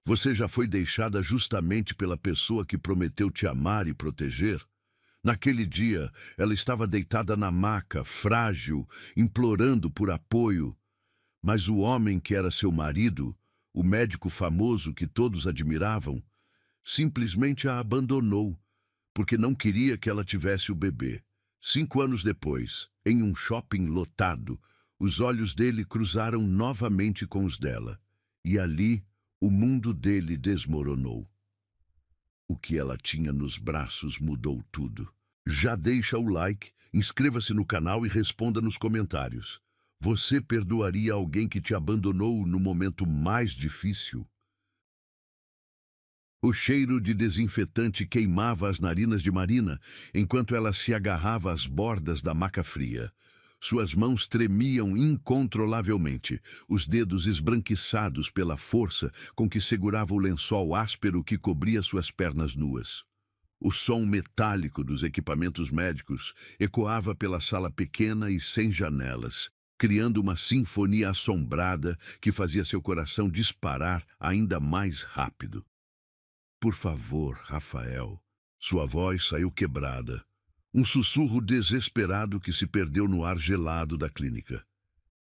Você já foi deixada justamente pela pessoa que prometeu te amar e proteger? Naquele dia, ela estava deitada na maca, frágil, implorando por apoio. Mas o homem que era seu marido, o médico famoso que todos admiravam, simplesmente a abandonou, porque não queria que ela tivesse o bebê. 5 anos depois, em um shopping lotado, os olhos dele cruzaram novamente com os dela. E ali, o mundo dele desmoronou. O que ela tinha nos braços mudou tudo. Já deixa o like, inscreva-se no canal e responda nos comentários. Você perdoaria alguém que te abandonou no momento mais difícil? O cheiro de desinfetante queimava as narinas de Marina, enquanto ela se agarrava às bordas da maca fria. Suas mãos tremiam incontrolavelmente, os dedos esbranquiçados pela força com que segurava o lençol áspero que cobria suas pernas nuas. O som metálico dos equipamentos médicos ecoava pela sala pequena e sem janelas, criando uma sinfonia assombrada que fazia seu coração disparar ainda mais rápido. Por favor, Rafael. Sua voz saiu quebrada. Um sussurro desesperado que se perdeu no ar gelado da clínica.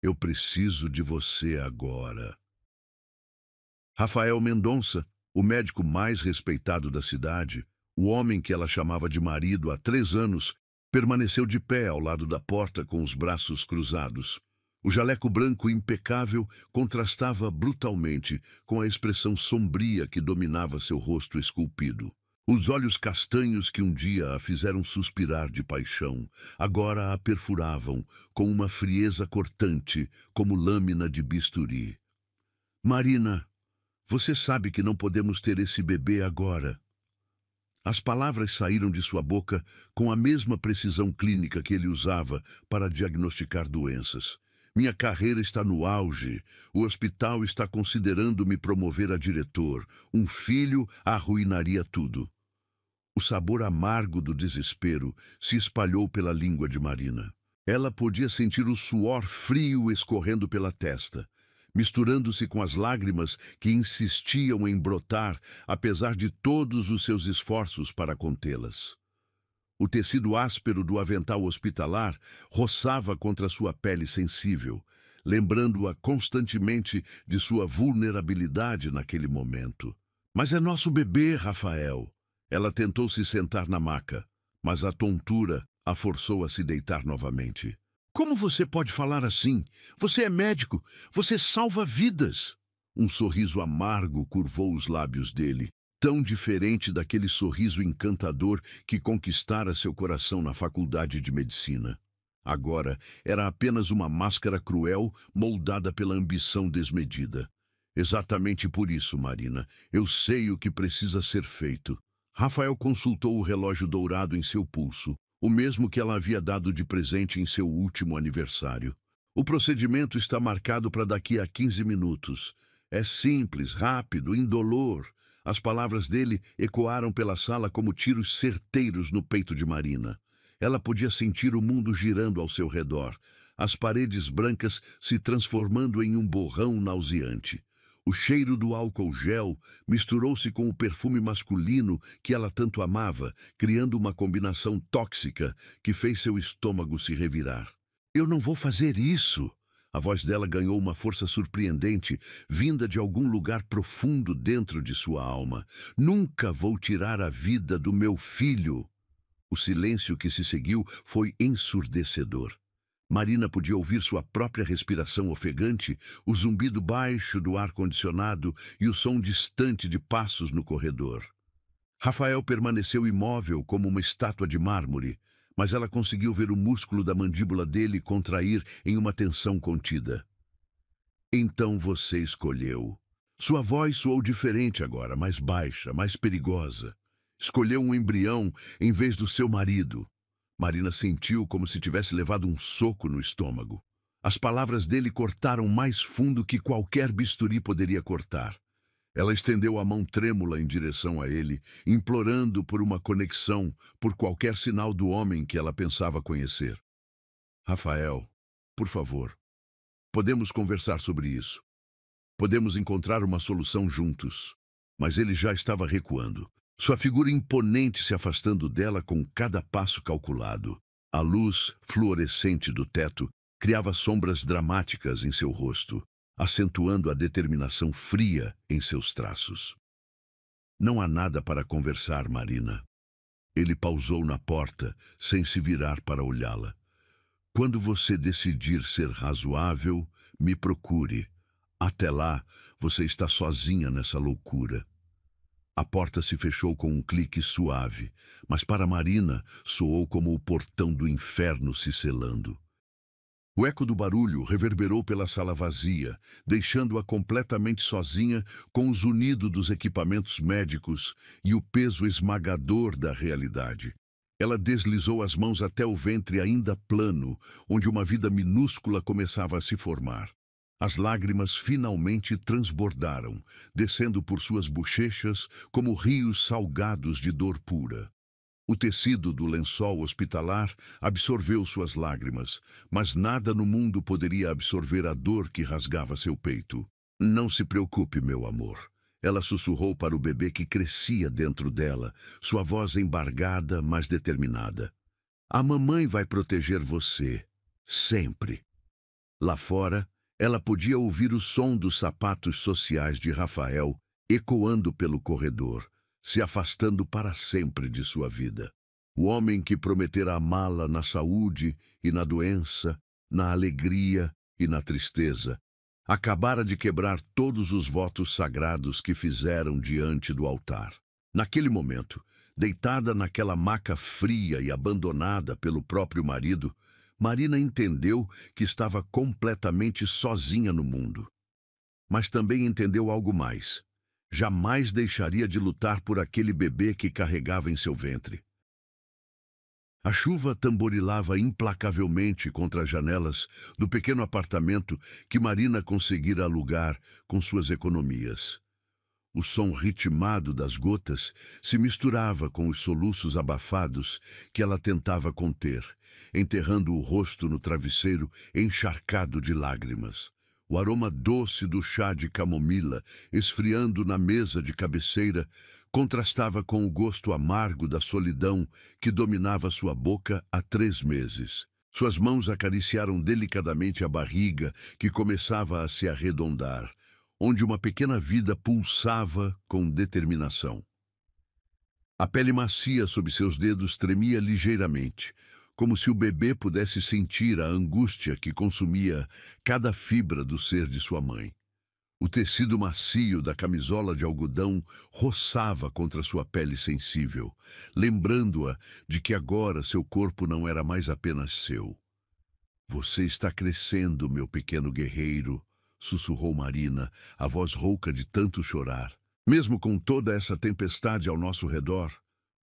Eu preciso de você agora. Rafael Mendonça, o médico mais respeitado da cidade, o homem que ela chamava de marido há 3 anos, permaneceu de pé ao lado da porta com os braços cruzados. O jaleco branco impecável contrastava brutalmente com a expressão sombria que dominava seu rosto esculpido. Os olhos castanhos que um dia a fizeram suspirar de paixão, agora a perfuravam com uma frieza cortante, como lâmina de bisturi. Marina, você sabe que não podemos ter esse bebê agora. As palavras saíram de sua boca com a mesma precisão clínica que ele usava para diagnosticar doenças. Minha carreira está no auge. O hospital está considerando me promover a diretor. Um filho arruinaria tudo. O sabor amargo do desespero se espalhou pela língua de Marina. Ela podia sentir o suor frio escorrendo pela testa, misturando-se com as lágrimas que insistiam em brotar, apesar de todos os seus esforços para contê-las. O tecido áspero do avental hospitalar roçava contra sua pele sensível, lembrando-a constantemente de sua vulnerabilidade naquele momento. Mas é nosso bebê, Rafael. Ela tentou se sentar na maca, mas a tontura a forçou a se deitar novamente. Como você pode falar assim? Você é médico. Você salva vidas. Um sorriso amargo curvou os lábios dele, tão diferente daquele sorriso encantador que conquistara seu coração na faculdade de medicina. Agora era apenas uma máscara cruel moldada pela ambição desmedida. Exatamente por isso, Marina, eu sei o que precisa ser feito. Rafael consultou o relógio dourado em seu pulso, o mesmo que ela havia dado de presente em seu último aniversário. O procedimento está marcado para daqui a 15 minutos. É simples, rápido, indolor. As palavras dele ecoaram pela sala como tiros certeiros no peito de Marina. Ela podia sentir o mundo girando ao seu redor, as paredes brancas se transformando em um borrão nauseante. O cheiro do álcool gel misturou-se com o perfume masculino que ela tanto amava, criando uma combinação tóxica que fez seu estômago se revirar. Eu não vou fazer isso! A voz dela ganhou uma força surpreendente, vinda de algum lugar profundo dentro de sua alma. Nunca vou tirar a vida do meu filho! O silêncio que se seguiu foi ensurdecedor. Marina podia ouvir sua própria respiração ofegante, o zumbido baixo do ar-condicionado e o som distante de passos no corredor. Rafael permaneceu imóvel como uma estátua de mármore, mas ela conseguiu ver o músculo da mandíbula dele contrair em uma tensão contida. Então você escolheu. Sua voz soou diferente agora, mais baixa, mais perigosa. Escolheu um embrião em vez do seu marido. Marina sentiu como se tivesse levado um soco no estômago. As palavras dele cortaram mais fundo que qualquer bisturi poderia cortar. Ela estendeu a mão trêmula em direção a ele, implorando por uma conexão, por qualquer sinal do homem que ela pensava conhecer. Rafael, por favor, podemos conversar sobre isso. Podemos encontrar uma solução juntos. Mas ele já estava recuando. Sua figura imponente se afastando dela com cada passo calculado. A luz fluorescente do teto criava sombras dramáticas em seu rosto, acentuando a determinação fria em seus traços. Não há nada para conversar, Marina. Ele pausou na porta, sem se virar para olhá-la. Quando você decidir ser razoável, me procure. Até lá, você está sozinha nessa loucura. A porta se fechou com um clique suave, mas para Marina soou como o portão do inferno se selando. O eco do barulho reverberou pela sala vazia, deixando-a completamente sozinha com o zunido dos equipamentos médicos e o peso esmagador da realidade. Ela deslizou as mãos até o ventre ainda plano, onde uma vida minúscula começava a se formar. As lágrimas finalmente transbordaram, descendo por suas bochechas como rios salgados de dor pura. O tecido do lençol hospitalar absorveu suas lágrimas, mas nada no mundo poderia absorver a dor que rasgava seu peito. Não se preocupe, meu amor. Ela sussurrou para o bebê que crescia dentro dela, sua voz embargada, mas determinada. A mamãe vai proteger você, sempre. Lá fora, ela podia ouvir o som dos sapatos sociais de Rafael ecoando pelo corredor, se afastando para sempre de sua vida. O homem que prometera amá-la na saúde e na doença, na alegria e na tristeza, acabara de quebrar todos os votos sagrados que fizeram diante do altar. Naquele momento, deitada naquela maca fria e abandonada pelo próprio marido, Marina entendeu que estava completamente sozinha no mundo. Mas também entendeu algo mais. Jamais deixaria de lutar por aquele bebê que carregava em seu ventre. A chuva tamborilava implacavelmente contra as janelas do pequeno apartamento que Marina conseguira alugar com suas economias. O som ritmado das gotas se misturava com os soluços abafados que ela tentava conter, enterrando o rosto no travesseiro encharcado de lágrimas. O aroma doce do chá de camomila, esfriando na mesa de cabeceira, contrastava com o gosto amargo da solidão que dominava sua boca há 3 meses. Suas mãos acariciaram delicadamente a barriga que começava a se arredondar, onde uma pequena vida pulsava com determinação. A pele macia sob seus dedos tremia ligeiramente, como se o bebê pudesse sentir a angústia que consumia cada fibra do ser de sua mãe. O tecido macio da camisola de algodão roçava contra sua pele sensível, lembrando-a de que agora seu corpo não era mais apenas seu. Você está crescendo, meu pequeno guerreiro, sussurrou Marina, a voz rouca de tanto chorar. Mesmo com toda essa tempestade ao nosso redor,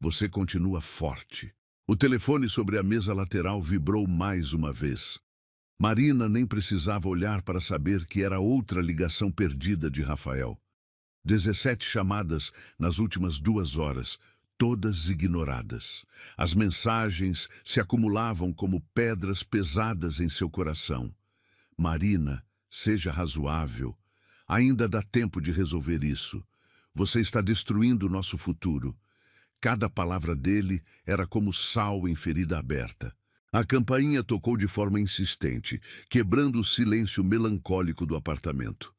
você continua forte. O telefone sobre a mesa lateral vibrou mais uma vez. Marina nem precisava olhar para saber que era outra ligação perdida de Rafael. 17 chamadas nas últimas 2 horas, todas ignoradas. As mensagens se acumulavam como pedras pesadas em seu coração. Marina, seja razoável. Ainda dá tempo de resolver isso. Você está destruindo o nosso futuro. Cada palavra dele era como sal em ferida aberta. A campainha tocou de forma insistente, quebrando o silêncio melancólico do apartamento.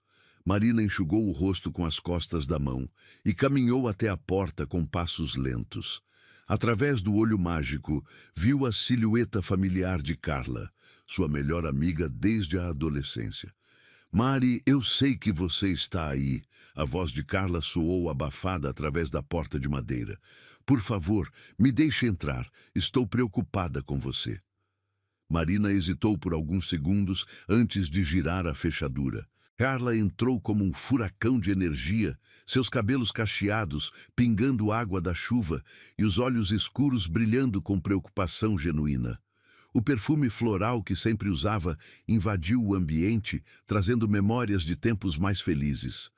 Marina enxugou o rosto com as costas da mão e caminhou até a porta com passos lentos. Através do olho mágico, viu a silhueta familiar de Carla, sua melhor amiga desde a adolescência. Mari, eu sei que você está aí. A voz de Carla soou abafada através da porta de madeira. Por favor, me deixe entrar. Estou preocupada com você. Marina hesitou por alguns segundos antes de girar a fechadura. Carla entrou como um furacão de energia, seus cabelos cacheados, pingando água da chuva e os olhos escuros brilhando com preocupação genuína. O perfume floral que sempre usava invadiu o ambiente, trazendo memórias de tempos mais felizes.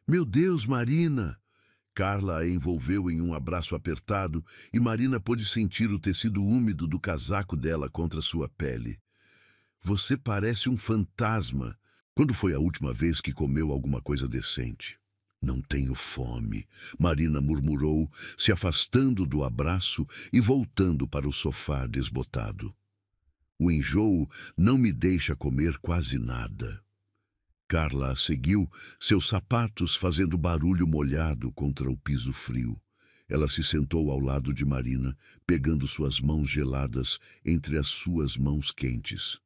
Meu Deus, Marina! Carla a envolveu em um abraço apertado e Marina pôde sentir o tecido úmido do casaco dela contra sua pele. Você parece um fantasma. Quando foi a última vez que comeu alguma coisa decente? Não tenho fome, Marina murmurou, se afastando do abraço e voltando para o sofá desbotado. O enjoo não me deixa comer quase nada. Carla a seguiu, seus sapatos fazendo barulho molhado contra o piso frio. Ela se sentou ao lado de Marina, pegando suas mãos geladas entre as suas mãos quentes.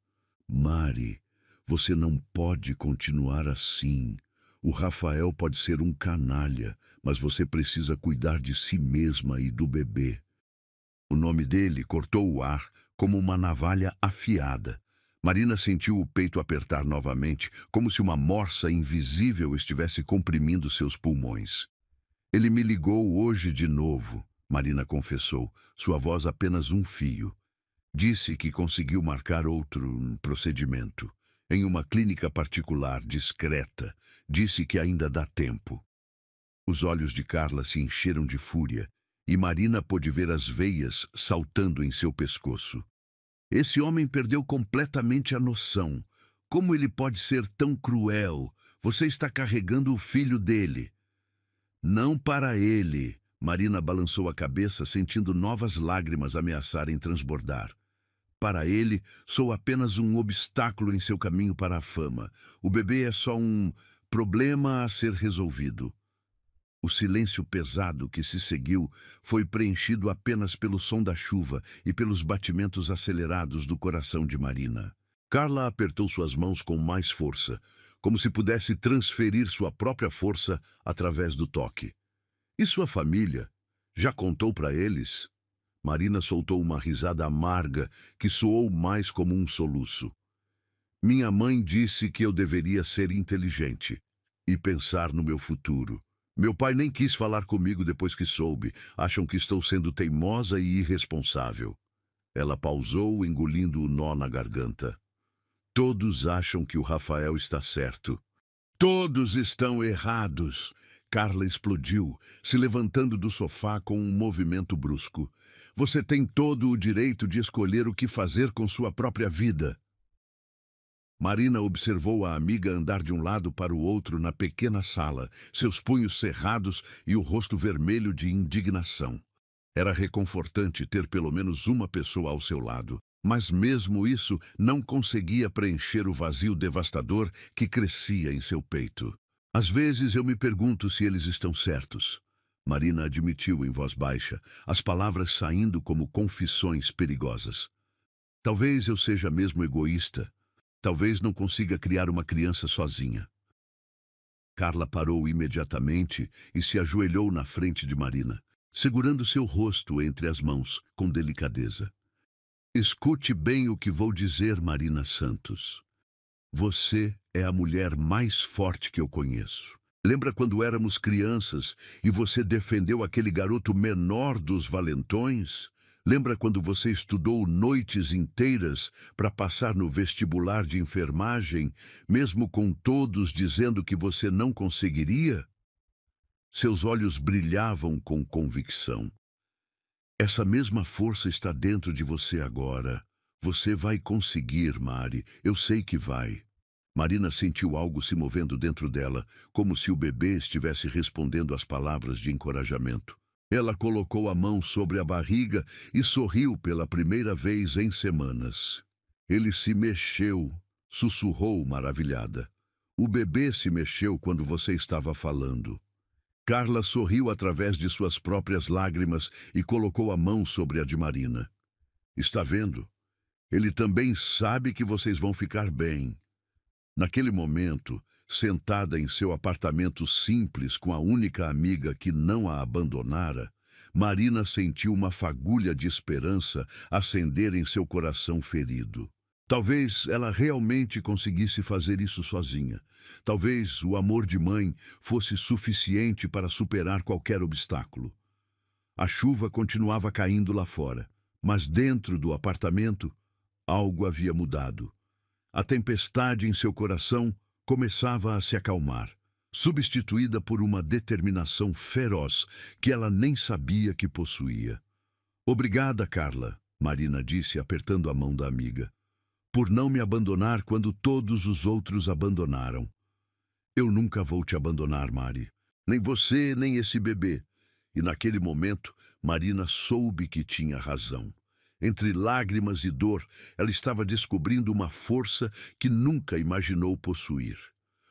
Mari, você não pode continuar assim. O Rafael pode ser um canalha, mas você precisa cuidar de si mesma e do bebê. O nome dele cortou o ar como uma navalha afiada. Marina sentiu o peito apertar novamente, como se uma morsa invisível estivesse comprimindo seus pulmões. Ele me ligou hoje de novo, Marina confessou, sua voz apenas um fio. Disse que conseguiu marcar outro procedimento, em uma clínica particular, discreta. Disse que ainda dá tempo. Os olhos de Carla se encheram de fúria, e Marina pôde ver as veias saltando em seu pescoço. Esse homem perdeu completamente a noção. Como ele pode ser tão cruel? Você está carregando o filho dele. Não para ele. Marina balançou a cabeça, sentindo novas lágrimas ameaçarem transbordar. Para ele, sou apenas um obstáculo em seu caminho para a fama. O bebê é só um problema a ser resolvido. O silêncio pesado que se seguiu foi preenchido apenas pelo som da chuva e pelos batimentos acelerados do coração de Marina. Carla apertou suas mãos com mais força, como se pudesse transferir sua própria força através do toque. E sua família? Já contou para eles? Marina soltou uma risada amarga que soou mais como um soluço. Minha mãe disse que eu deveria ser inteligente e pensar no meu futuro. Meu pai nem quis falar comigo depois que soube. Acham que estou sendo teimosa e irresponsável. Ela pausou, engolindo o nó na garganta. Todos acham que o Rafael está certo. Todos estão errados. Carla explodiu, se levantando do sofá com um movimento brusco. Você tem todo o direito de escolher o que fazer com sua própria vida. Marina observou a amiga andar de um lado para o outro na pequena sala, seus punhos cerrados e o rosto vermelho de indignação. Era reconfortante ter pelo menos uma pessoa ao seu lado, mas mesmo isso não conseguia preencher o vazio devastador que crescia em seu peito. Às vezes eu me pergunto se eles estão certos. Marina admitiu em voz baixa, as palavras saindo como confissões perigosas. Talvez eu seja mesmo egoísta. Talvez não consiga criar uma criança sozinha. Carla parou imediatamente e se ajoelhou na frente de Marina, segurando seu rosto entre as mãos, com delicadeza. Escute bem o que vou dizer, Marina Santos. Você é a mulher mais forte que eu conheço. Lembra quando éramos crianças e você defendeu aquele garoto menor dos valentões? Lembra quando você estudou noites inteiras para passar no vestibular de enfermagem, mesmo com todos dizendo que você não conseguiria? Seus olhos brilhavam com convicção. Essa mesma força está dentro de você agora. Você vai conseguir, Mari. Eu sei que vai. Marina sentiu algo se movendo dentro dela, como se o bebê estivesse respondendo às palavras de encorajamento. Ela colocou a mão sobre a barriga e sorriu pela primeira vez em semanas. Ele se mexeu, sussurrou maravilhada. O bebê se mexeu quando você estava falando. Carla sorriu através de suas próprias lágrimas e colocou a mão sobre a de Marina. Está vendo? Ele também sabe que vocês vão ficar bem. Naquele momento, sentada em seu apartamento simples com a única amiga que não a abandonara, Marina sentiu uma fagulha de esperança acender em seu coração ferido. Talvez ela realmente conseguisse fazer isso sozinha. Talvez o amor de mãe fosse suficiente para superar qualquer obstáculo. A chuva continuava caindo lá fora, mas dentro do apartamento, algo havia mudado. A tempestade em seu coração começava a se acalmar, substituída por uma determinação feroz que ela nem sabia que possuía. Obrigada, Carla, Marina disse, apertando a mão da amiga. por não me abandonar quando todos os outros abandonaram. Eu nunca vou te abandonar, Mari. Nem você, nem esse bebê. E naquele momento, Marina soube que tinha razão. Entre lágrimas e dor, ela estava descobrindo uma força que nunca imaginou possuir.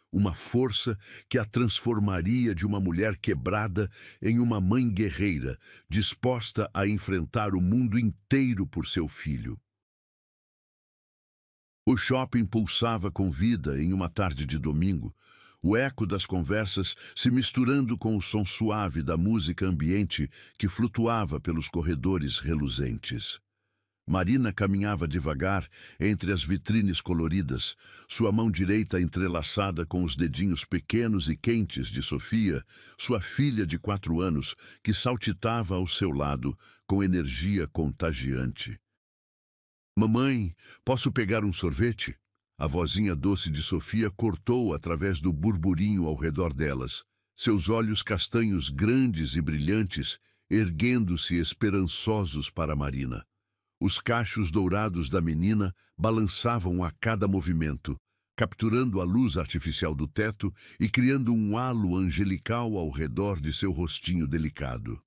Uma força que a transformaria de uma mulher quebrada em uma mãe guerreira, disposta a enfrentar o mundo inteiro por seu filho. O shopping pulsava com vida em uma tarde de domingo, o eco das conversas se misturando com o som suave da música ambiente que flutuava pelos corredores reluzentes. Marina caminhava devagar entre as vitrines coloridas, sua mão direita entrelaçada com os dedinhos pequenos e quentes de Sofia, sua filha de 4 anos, que saltitava ao seu lado com energia contagiante. Mamãe, posso pegar um sorvete? A vozinha doce de Sofia cortou através do burburinho ao redor delas, seus olhos castanhos grandes e brilhantes, erguendo-se esperançosos para Marina. Os cachos dourados da menina balançavam a cada movimento, capturando a luz artificial do teto e criando um halo angelical ao redor de seu rostinho delicado.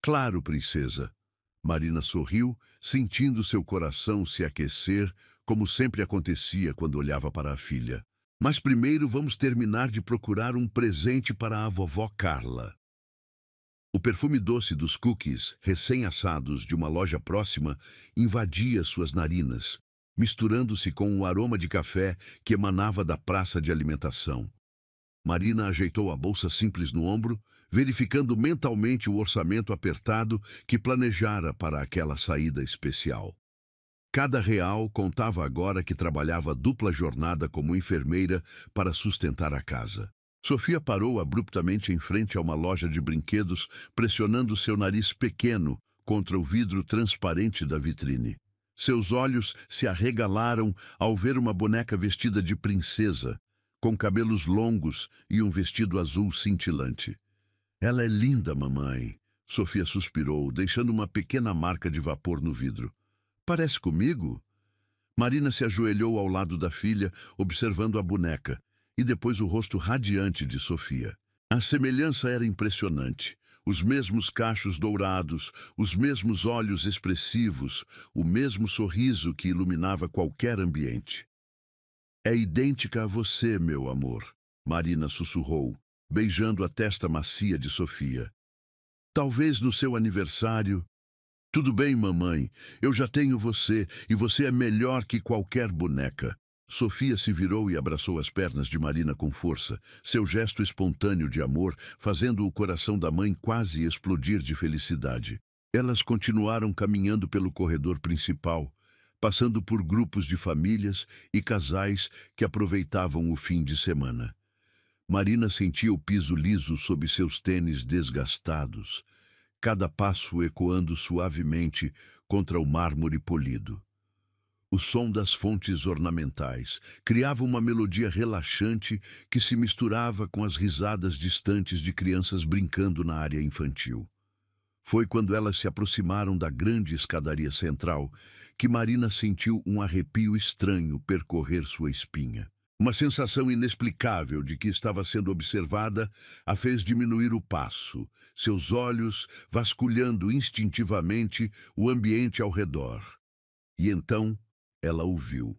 Claro, princesa. Marina sorriu, sentindo seu coração se aquecer, como sempre acontecia quando olhava para a filha. Mas primeiro vamos terminar de procurar um presente para a vovó Carla. O perfume doce dos cookies, recém-assados de uma loja próxima, invadia suas narinas, misturando-se com o aroma de café que emanava da praça de alimentação. Marina ajeitou a bolsa simples no ombro, verificando mentalmente o orçamento apertado que planejara para aquela saída especial. Cada real contava agora que trabalhava dupla jornada como enfermeira para sustentar a casa. Sofia parou abruptamente em frente a uma loja de brinquedos, pressionando seu nariz pequeno contra o vidro transparente da vitrine. Seus olhos se arregalaram ao ver uma boneca vestida de princesa, com cabelos longos e um vestido azul cintilante. Ela é linda, mamãe. Sofia suspirou, deixando uma pequena marca de vapor no vidro. Parece comigo? Marina se ajoelhou ao lado da filha, observando a boneca, e depois o rosto radiante de Sofia. A semelhança era impressionante. Os mesmos cachos dourados, os mesmos olhos expressivos, o mesmo sorriso que iluminava qualquer ambiente. É idêntica a você, meu amor, Marina sussurrou, beijando a testa macia de Sofia. Talvez no seu aniversário... Tudo bem, mamãe, eu já tenho você, e você é melhor que qualquer boneca. Sofia se virou e abraçou as pernas de Marina com força, seu gesto espontâneo de amor fazendo o coração da mãe quase explodir de felicidade. Elas continuaram caminhando pelo corredor principal, passando por grupos de famílias e casais que aproveitavam o fim de semana. Marina sentia o piso liso sob seus tênis desgastados, cada passo ecoando suavemente contra o mármore polido. O som das fontes ornamentais criava uma melodia relaxante que se misturava com as risadas distantes de crianças brincando na área infantil. Foi quando elas se aproximaram da grande escadaria central que Marina sentiu um arrepio estranho percorrer sua espinha. Uma sensação inexplicável de que estava sendo observada a fez diminuir o passo, seus olhos vasculhando instintivamente o ambiente ao redor. E então ela o viu.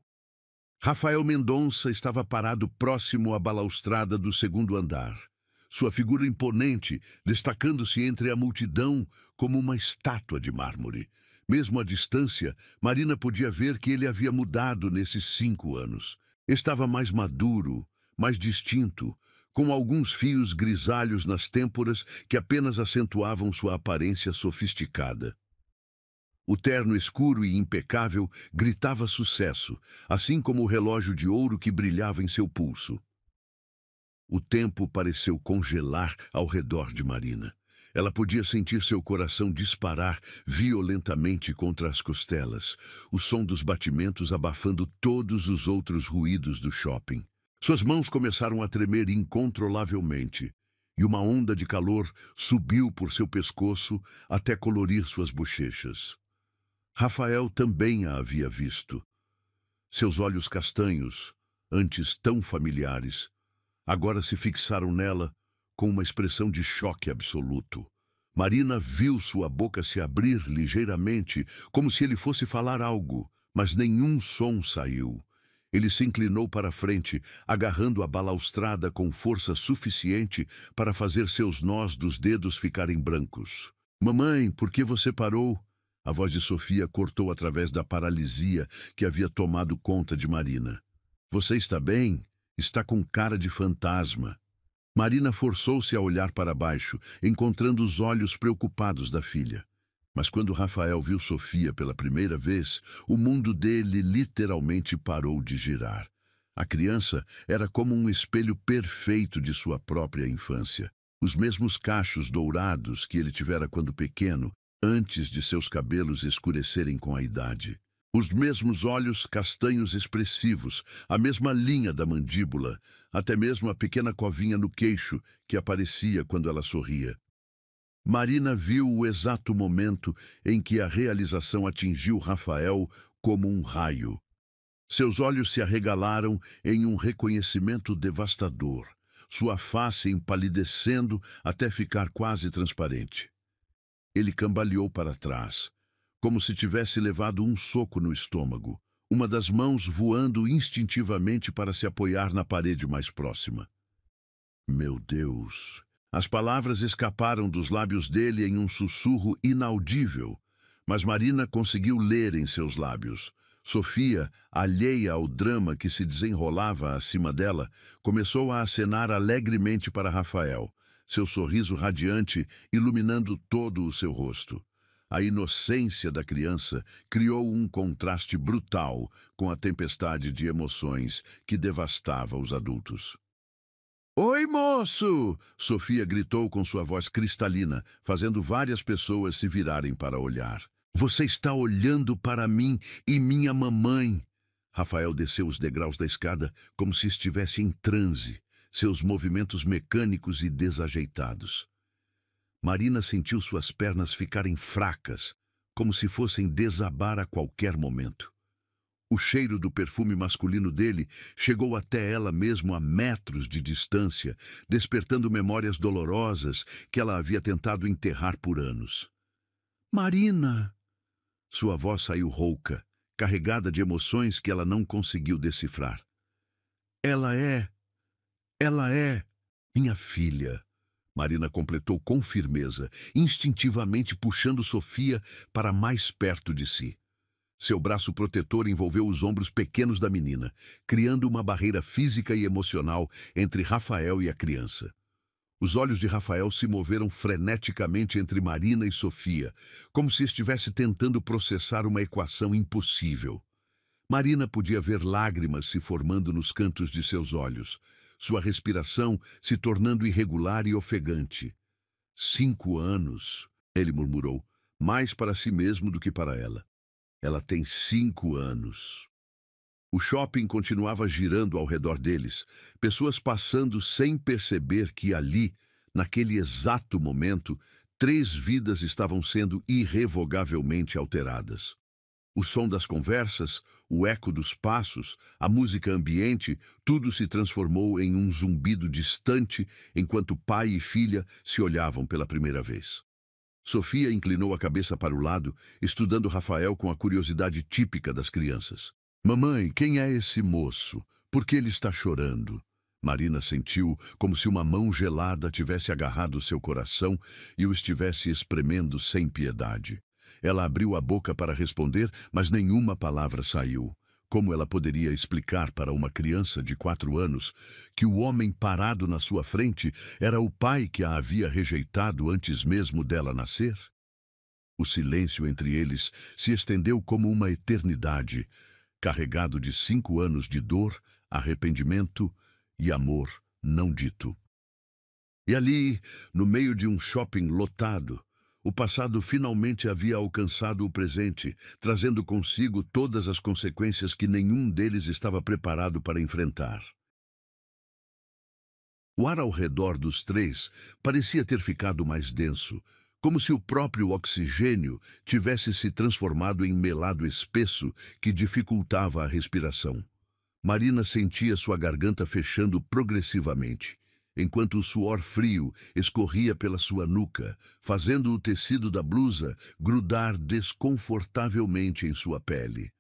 Rafael Mendonça estava parado próximo à balaustrada do 2º andar. Sua figura imponente, destacando-se entre a multidão como uma estátua de mármore. Mesmo à distância, Marina podia ver que ele havia mudado nesses 5 anos. Estava mais maduro, mais distinto, com alguns fios grisalhos nas têmporas que apenas acentuavam sua aparência sofisticada. O terno escuro e impecável gritava sucesso, assim como o relógio de ouro que brilhava em seu pulso. O tempo pareceu congelar ao redor de Marina. Ela podia sentir seu coração disparar violentamente contra as costelas, o som dos batimentos abafando todos os outros ruídos do shopping. Suas mãos começaram a tremer incontrolavelmente, e uma onda de calor subiu por seu pescoço até colorir suas bochechas. Rafael também a havia visto. Seus olhos castanhos, antes tão familiares, agora se fixaram nela com uma expressão de choque absoluto. Marina viu sua boca se abrir ligeiramente, como se ele fosse falar algo, mas nenhum som saiu. Ele se inclinou para a frente, agarrando a balaustrada com força suficiente para fazer seus nós dos dedos ficarem brancos. Mamãe, por que você parou? A voz de Sofia cortou através da paralisia que havia tomado conta de Marina. Você está bem? Está com cara de fantasma. Marina forçou-se a olhar para baixo, encontrando os olhos preocupados da filha. Mas quando Rafael viu Sofia pela primeira vez, o mundo dele literalmente parou de girar. A criança era como um espelho perfeito de sua própria infância. Os mesmos cachos dourados que ele tivera quando pequeno, antes de seus cabelos escurecerem com a idade. Os mesmos olhos castanhos expressivos, a mesma linha da mandíbula, até mesmo a pequena covinha no queixo que aparecia quando ela sorria. Marina viu o exato momento em que a realização atingiu Rafael como um raio. Seus olhos se arregalaram em um reconhecimento devastador, sua face empalidecendo até ficar quase transparente. Ele cambaleou para trás, como se tivesse levado um soco no estômago, uma das mãos voando instintivamente para se apoiar na parede mais próxima. Meu Deus! As palavras escaparam dos lábios dele em um sussurro inaudível, mas Marina conseguiu ler em seus lábios. Sofia, alheia ao drama que se desenrolava acima dela, começou a acenar alegremente para Rafael, seu sorriso radiante iluminando todo o seu rosto. A inocência da criança criou um contraste brutal com a tempestade de emoções que devastava os adultos. «Oi, moço!» Sofia gritou com sua voz cristalina, fazendo várias pessoas se virarem para olhar. «Você está olhando para mim e minha mamãe!» Rafael desceu os degraus da escada como se estivesse em transe, seus movimentos mecânicos e desajeitados. Marina sentiu suas pernas ficarem fracas, como se fossem desabar a qualquer momento. O cheiro do perfume masculino dele chegou até ela mesmo a metros de distância, despertando memórias dolorosas que ela havia tentado enterrar por anos. «Marina!» Sua voz saiu rouca, carregada de emoções que ela não conseguiu decifrar. Ela é minha filha!» Marina completou com firmeza, instintivamente puxando Sofia para mais perto de si. Seu braço protetor envolveu os ombros pequenos da menina, criando uma barreira física e emocional entre Rafael e a criança. Os olhos de Rafael se moveram freneticamente entre Marina e Sofia, como se estivesse tentando processar uma equação impossível. Marina podia ver lágrimas se formando nos cantos de seus olhos, sua respiração se tornando irregular e ofegante. 5 anos, ele murmurou, mais para si mesmo do que para ela. Ela tem 5 anos. O shopping continuava girando ao redor deles, pessoas passando sem perceber que ali, naquele exato momento, 3 vidas estavam sendo irrevogavelmente alteradas. O som das conversas, o eco dos passos, a música ambiente, tudo se transformou em um zumbido distante enquanto pai e filha se olhavam pela primeira vez. Sofia inclinou a cabeça para o lado, estudando Rafael com a curiosidade típica das crianças. «Mamãe, quem é esse moço? Por que ele está chorando?» Marina sentiu como se uma mão gelada tivesse agarrado seu coração e o estivesse espremendo sem piedade. Ela abriu a boca para responder, mas nenhuma palavra saiu. Como ela poderia explicar para uma criança de 4 anos que o homem parado na sua frente era o pai que a havia rejeitado antes mesmo dela nascer? O silêncio entre eles se estendeu como uma eternidade, carregado de 5 anos de dor, arrependimento e amor não dito. E ali, no meio de um shopping lotado, o passado finalmente havia alcançado o presente, trazendo consigo todas as consequências que nenhum deles estava preparado para enfrentar. O ar ao redor dos 3 parecia ter ficado mais denso, como se o próprio oxigênio tivesse se transformado em melado espesso que dificultava a respiração. Marina sentia sua garganta fechando progressivamente, enquanto o suor frio escorria pela sua nuca, fazendo o tecido da blusa grudar desconfortavelmente em sua pele.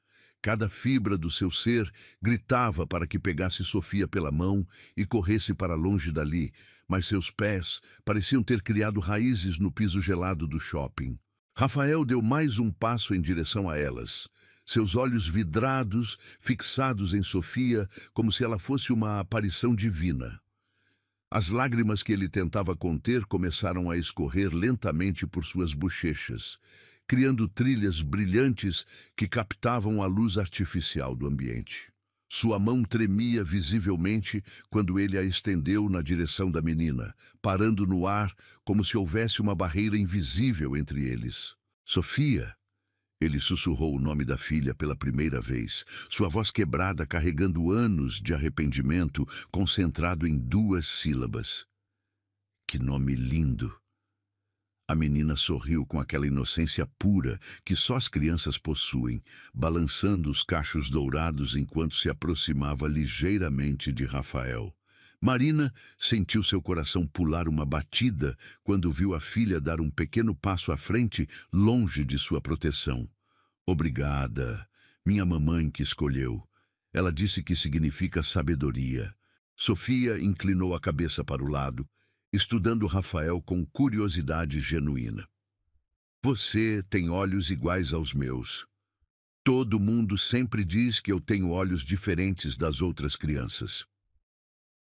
Cada fibra do seu ser gritava para que pegasse Sofia pela mão e corresse para longe dali, mas seus pés pareciam ter criado raízes no piso gelado do shopping. Rafael deu mais um passo em direção a elas, seus olhos vidrados, fixados em Sofia, como se ela fosse uma aparição divina. As lágrimas que ele tentava conter começaram a escorrer lentamente por suas bochechas, criando trilhas brilhantes que captavam a luz artificial do ambiente. Sua mão tremia visivelmente quando ele a estendeu na direção da menina, parando no ar como se houvesse uma barreira invisível entre eles. Sofia! Ele sussurrou o nome da filha pela primeira vez, sua voz quebrada carregando anos de arrependimento concentrado em 2 sílabas. Que nome lindo! A menina sorriu com aquela inocência pura que só as crianças possuem, balançando os cachos dourados enquanto se aproximava ligeiramente de Rafael. Marina sentiu seu coração pular uma batida quando viu a filha dar um pequeno passo à frente, longe de sua proteção. Obrigada, minha mamãe que escolheu. Ela disse que significa sabedoria. Sofia inclinou a cabeça para o lado, estudando Rafael com curiosidade genuína. Você tem olhos iguais aos meus. Todo mundo sempre diz que eu tenho olhos diferentes das outras crianças.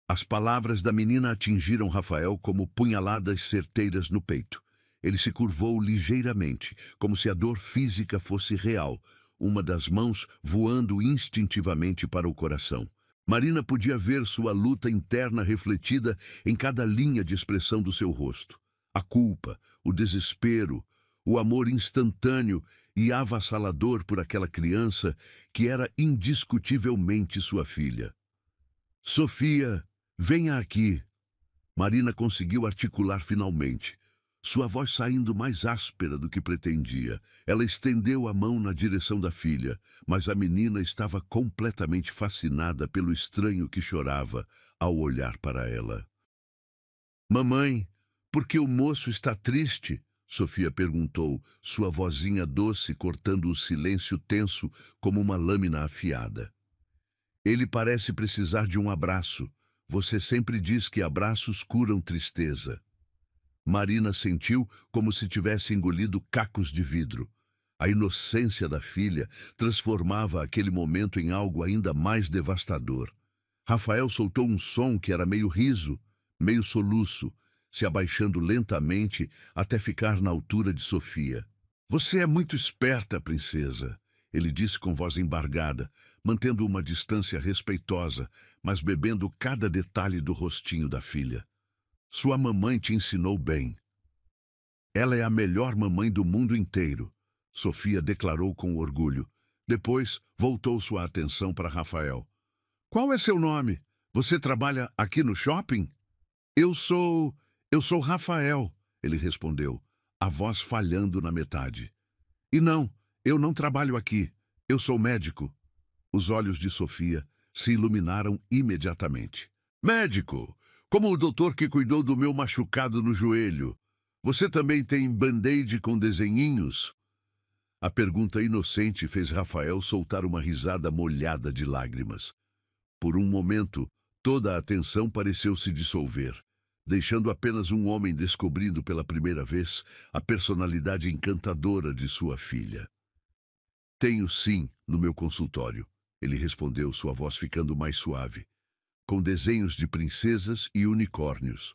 As palavras da menina atingiram Rafael como punhaladas certeiras no peito. Ele se curvou ligeiramente, como se a dor física fosse real, uma das mãos voando instintivamente para o coração. Marina podia ver sua luta interna refletida em cada linha de expressão do seu rosto. A culpa, o desespero, o amor instantâneo e avassalador por aquela criança que era indiscutivelmente sua filha. Sofia, venha aqui. Marina conseguiu articular finalmente, sua voz saindo mais áspera do que pretendia. Ela estendeu a mão na direção da filha, mas a menina estava completamente fascinada pelo estranho que chorava ao olhar para ela. Mamãe, por que o moço está triste? Sofia perguntou, sua vozinha doce cortando o silêncio tenso como uma lâmina afiada. Ele parece precisar de um abraço. Você sempre diz que abraços curam tristeza. Marina sentiu como se tivesse engolido cacos de vidro. A inocência da filha transformava aquele momento em algo ainda mais devastador. Rafael soltou um som que era meio riso, meio soluço, se abaixando lentamente até ficar na altura de Sofia. Você é muito esperta, princesa, ele disse com voz embargada, mantendo uma distância respeitosa, mas bebendo cada detalhe do rostinho da filha. Sua mamãe te ensinou bem. Ela é a melhor mamãe do mundo inteiro, Sofia declarou com orgulho. Depois, voltou sua atenção para Rafael. Qual é seu nome? Você trabalha aqui no shopping? Eu sou Rafael, ele respondeu, a voz falhando na metade. E não, eu não trabalho aqui. Eu sou médico. Os olhos de Sofia se iluminaram imediatamente. Médico! Como o doutor que cuidou do meu machucado no joelho. Você também tem band-aid com desenhinhos? A pergunta inocente fez Rafael soltar uma risada molhada de lágrimas. Por um momento, toda a atenção pareceu se dissolver, deixando apenas um homem descobrindo pela primeira vez a personalidade encantadora de sua filha. Tenho sim, no meu consultório, ele respondeu, sua voz ficando mais suave. Com desenhos de princesas e unicórnios.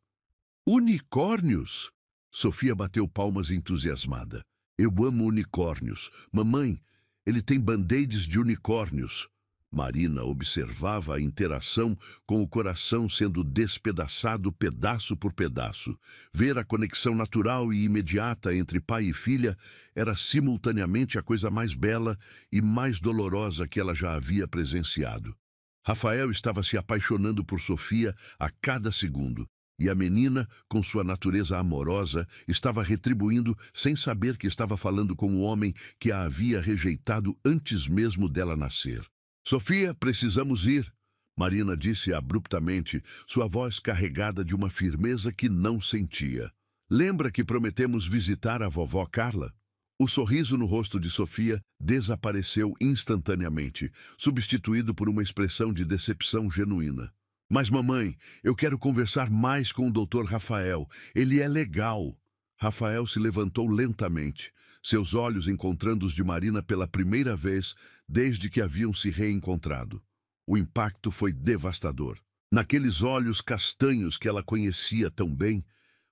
Unicórnios? Sofia bateu palmas entusiasmada. Eu amo unicórnios. Mamãe, ele tem band-aids de unicórnios. Marina observava a interação com o coração sendo despedaçado pedaço por pedaço. Ver a conexão natural e imediata entre pai e filha era simultaneamente a coisa mais bela e mais dolorosa que ela já havia presenciado. Rafael estava se apaixonando por Sofia a cada segundo, E a menina, com sua natureza amorosa, estava retribuindo sem saber que estava falando com o homem que a havia rejeitado antes mesmo dela nascer. Sofia, precisamos ir, Marina disse abruptamente, sua voz carregada de uma firmeza que não sentia. Lembra que prometemos visitar a vovó Carla? O sorriso no rosto de Sofia desapareceu instantaneamente, substituído por uma expressão de decepção genuína. Mas, mamãe, eu quero conversar mais com o Dr. Rafael. Ele é legal. Rafael se levantou lentamente, seus olhos encontrando os de Marina pela primeira vez desde que haviam se reencontrado. O impacto foi devastador. Naqueles olhos castanhos que ela conhecia tão bem,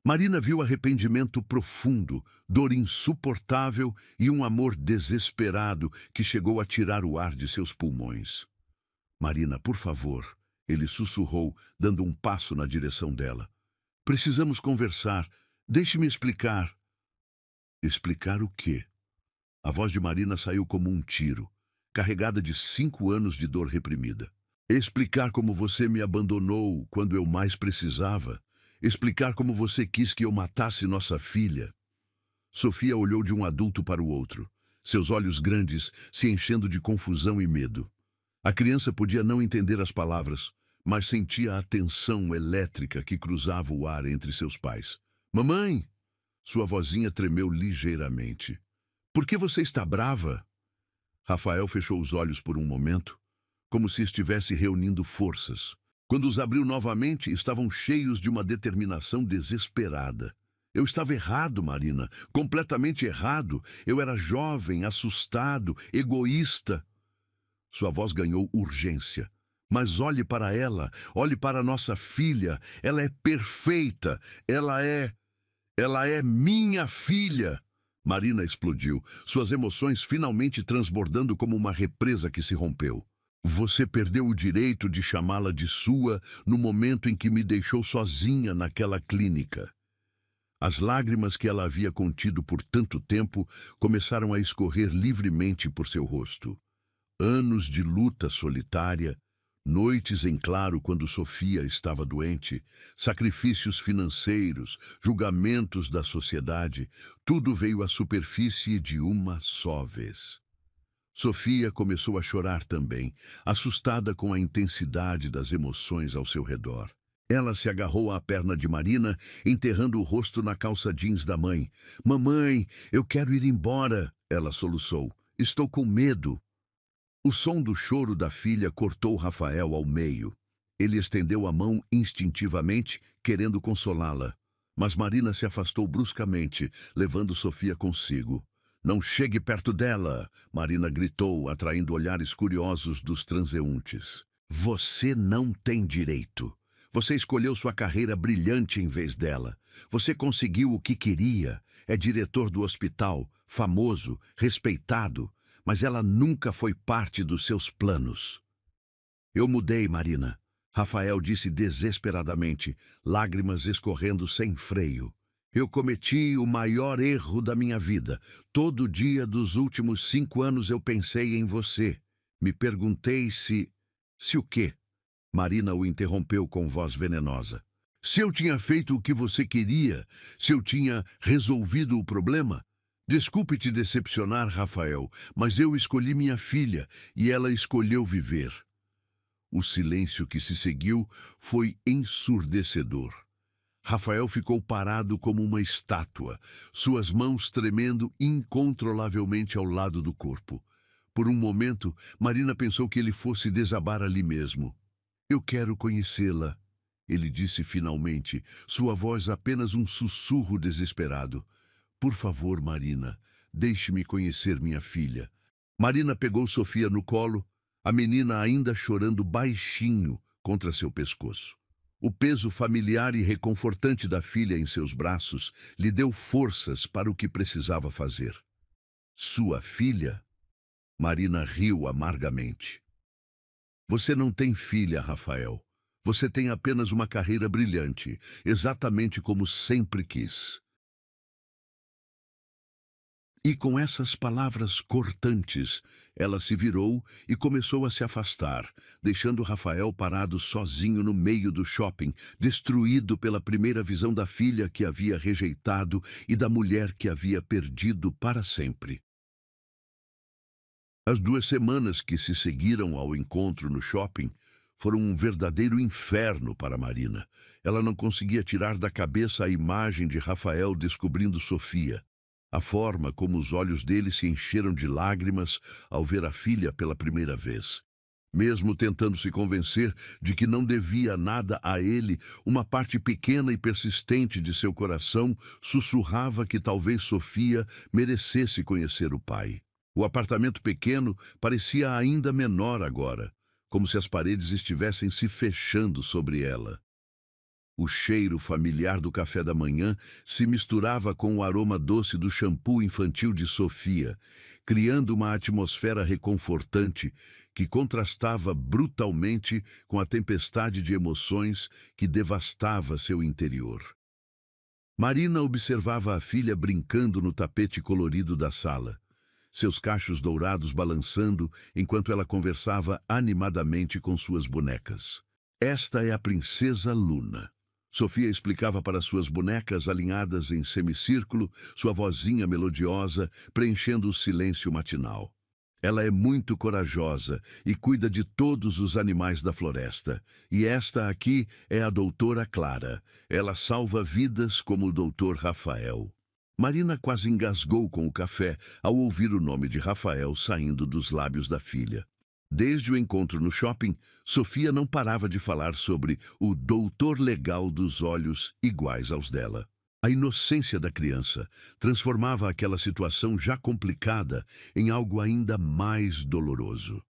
Marina viu arrependimento profundo, dor insuportável e um amor desesperado que chegou a tirar o ar de seus pulmões. Marina, por favor, ele sussurrou, dando um passo na direção dela. Precisamos conversar. Deixe-me explicar. Explicar o quê? A voz de Marina saiu como um tiro, carregada de 5 anos de dor reprimida. Explicar como você me abandonou quando eu mais precisava. Explicar como você quis que eu matasse nossa filha. Sofia olhou de um adulto para o outro, seus olhos grandes se enchendo de confusão e medo. A criança podia não entender as palavras, mas sentia a tensão elétrica que cruzava o ar entre seus pais. Mamãe! Sua vozinha tremeu ligeiramente. Por que você está brava? Rafael fechou os olhos por um momento, como se estivesse reunindo forças. Quando os abriu novamente, estavam cheios de uma determinação desesperada. Eu estava errado, Marina, completamente errado. Eu era jovem, assustado, egoísta. Sua voz ganhou urgência. Mas olhe para ela, olhe para nossa filha. Ela é perfeita. Ela é minha filha. Marina explodiu, suas emoções finalmente transbordando como uma represa que se rompeu. Você perdeu o direito de chamá-la de sua no momento em que me deixou sozinha naquela clínica. As lágrimas que ela havia contido por tanto tempo começaram a escorrer livremente por seu rosto. Anos de luta solitária, noites em claro quando Sofia estava doente, sacrifícios financeiros, julgamentos da sociedade, tudo veio à superfície de uma só vez. Sofia começou a chorar também, assustada com a intensidade das emoções ao seu redor. Ela se agarrou à perna de Marina, enterrando o rosto na calça jeans da mãe. Mamãe, eu quero ir embora, ela soluçou. Estou com medo. O som do choro da filha cortou Rafael ao meio. Ele estendeu a mão instintivamente, querendo consolá-la. Mas Marina se afastou bruscamente, levando Sofia consigo. Não chegue perto dela, Marina gritou, atraindo olhares curiosos dos transeuntes. Você não tem direito. Você escolheu sua carreira brilhante em vez dela. Você conseguiu o que queria. É diretor do hospital, famoso, respeitado, mas ela nunca foi parte dos seus planos. Eu mudei, Marina, Rafael disse desesperadamente, lágrimas escorrendo sem freio. Eu cometi o maior erro da minha vida. Todo dia dos últimos 5 anos eu pensei em você. Me perguntei se o quê? Marina o interrompeu com voz venenosa. Se eu tinha feito o que você queria, se eu tinha resolvido o problema? Desculpe te decepcionar, Rafael, mas eu escolhi minha filha e ela escolheu viver. O silêncio que se seguiu foi ensurdecedor. Rafael ficou parado como uma estátua, suas mãos tremendo incontrolavelmente ao lado do corpo. Por um momento, Marina pensou que ele fosse desabar ali mesmo. Eu quero conhecê-la, ele disse finalmente, sua voz apenas um sussurro desesperado. Por favor, Marina, deixe-me conhecer minha filha. Marina pegou Sofia no colo, a menina ainda chorando baixinho contra seu pescoço. O peso familiar e reconfortante da filha em seus braços lhe deu forças para o que precisava fazer. Sua filha? Marina riu amargamente. Você não tem filha, Rafael. Você tem apenas uma carreira brilhante, exatamente como sempre quis. E com essas palavras cortantes, ela se virou e começou a se afastar, deixando Rafael parado sozinho no meio do shopping, destruído pela primeira visão da filha que havia rejeitado e da mulher que havia perdido para sempre. As 2 semanas que se seguiram ao encontro no shopping foram um verdadeiro inferno para Marina. Ela não conseguia tirar da cabeça a imagem de Rafael descobrindo Sofia. A forma como os olhos dele se encheram de lágrimas ao ver a filha pela primeira vez. Mesmo tentando se convencer de que não devia nada a ele, uma parte pequena e persistente de seu coração sussurrava que talvez Sofia merecesse conhecer o pai. O apartamento pequeno parecia ainda menor agora, como se as paredes estivessem se fechando sobre ela. O cheiro familiar do café da manhã se misturava com o aroma doce do shampoo infantil de Sofia, criando uma atmosfera reconfortante que contrastava brutalmente com a tempestade de emoções que devastava seu interior. Marina observava a filha brincando no tapete colorido da sala, seus cachos dourados balançando enquanto ela conversava animadamente com suas bonecas. Esta é a princesa Luna. Sofia explicava para suas bonecas alinhadas em semicírculo, sua vozinha melodiosa preenchendo o silêncio matinal. Ela é muito corajosa e cuida de todos os animais da floresta. E esta aqui é a doutora Clara. Ela salva vidas como o doutor Rafael. Marina quase engasgou com o café ao ouvir o nome de Rafael saindo dos lábios da filha. Desde o encontro no shopping, Sofia não parava de falar sobre o doutor legal dos olhos iguais aos dela. A inocência da criança transformava aquela situação já complicada em algo ainda mais doloroso.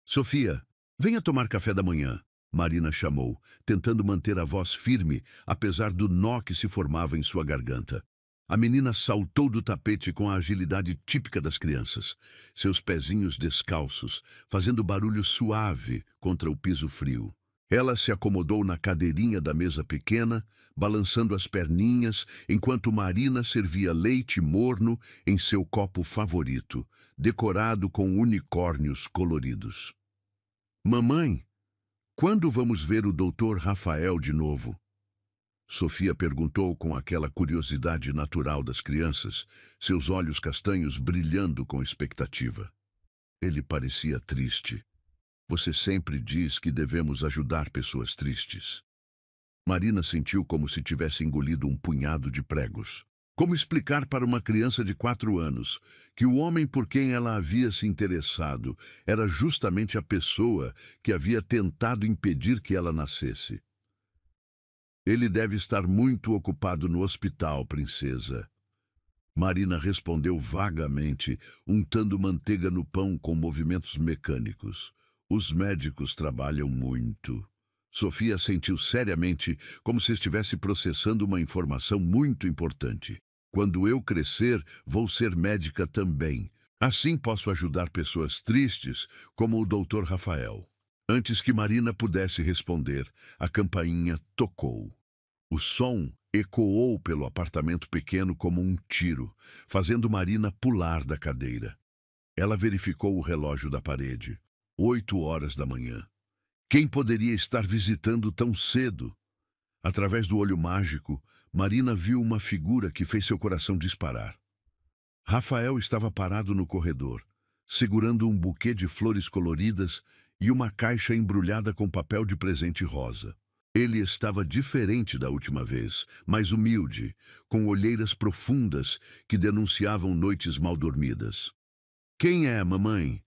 Sofia, venha tomar café da manhã, Marina chamou, tentando manter a voz firme, apesar do nó que se formava em sua garganta. A menina saltou do tapete com a agilidade típica das crianças, seus pezinhos descalços, fazendo barulho suave contra o piso frio. Ela se acomodou na cadeirinha da mesa pequena, balançando as perninhas, enquanto Marina servia leite morno em seu copo favorito, decorado com unicórnios coloridos. Mamãe, quando vamos ver o doutor Rafael de novo? Sofia perguntou com aquela curiosidade natural das crianças, seus olhos castanhos brilhando com expectativa. Ele parecia triste. Você sempre diz que devemos ajudar pessoas tristes. Marina sentiu como se tivesse engolido um punhado de pregos. Como explicar para uma criança de 4 anos que o homem por quem ela havia se interessado era justamente a pessoa que havia tentado impedir que ela nascesse? Ele deve estar muito ocupado no hospital, princesa. Marina respondeu vagamente, untando manteiga no pão com movimentos mecânicos. Os médicos trabalham muito. Sofia sentiu seriamente como se estivesse processando uma informação muito importante. Quando eu crescer, vou ser médica também. Assim posso ajudar pessoas tristes, como o Dr. Rafael. Antes que Marina pudesse responder, a campainha tocou. O som ecoou pelo apartamento pequeno como um tiro, fazendo Marina pular da cadeira. Ela verificou o relógio da parede. 8 horas da manhã. Quem poderia estar visitando tão cedo? Através do olho mágico, Marina viu uma figura que fez seu coração disparar. Rafael estava parado no corredor, segurando um buquê de flores coloridas e uma caixa embrulhada com papel de presente rosa. Ele estava diferente da última vez, mais humilde, com olheiras profundas que denunciavam noites mal dormidas. Quem é, mamãe?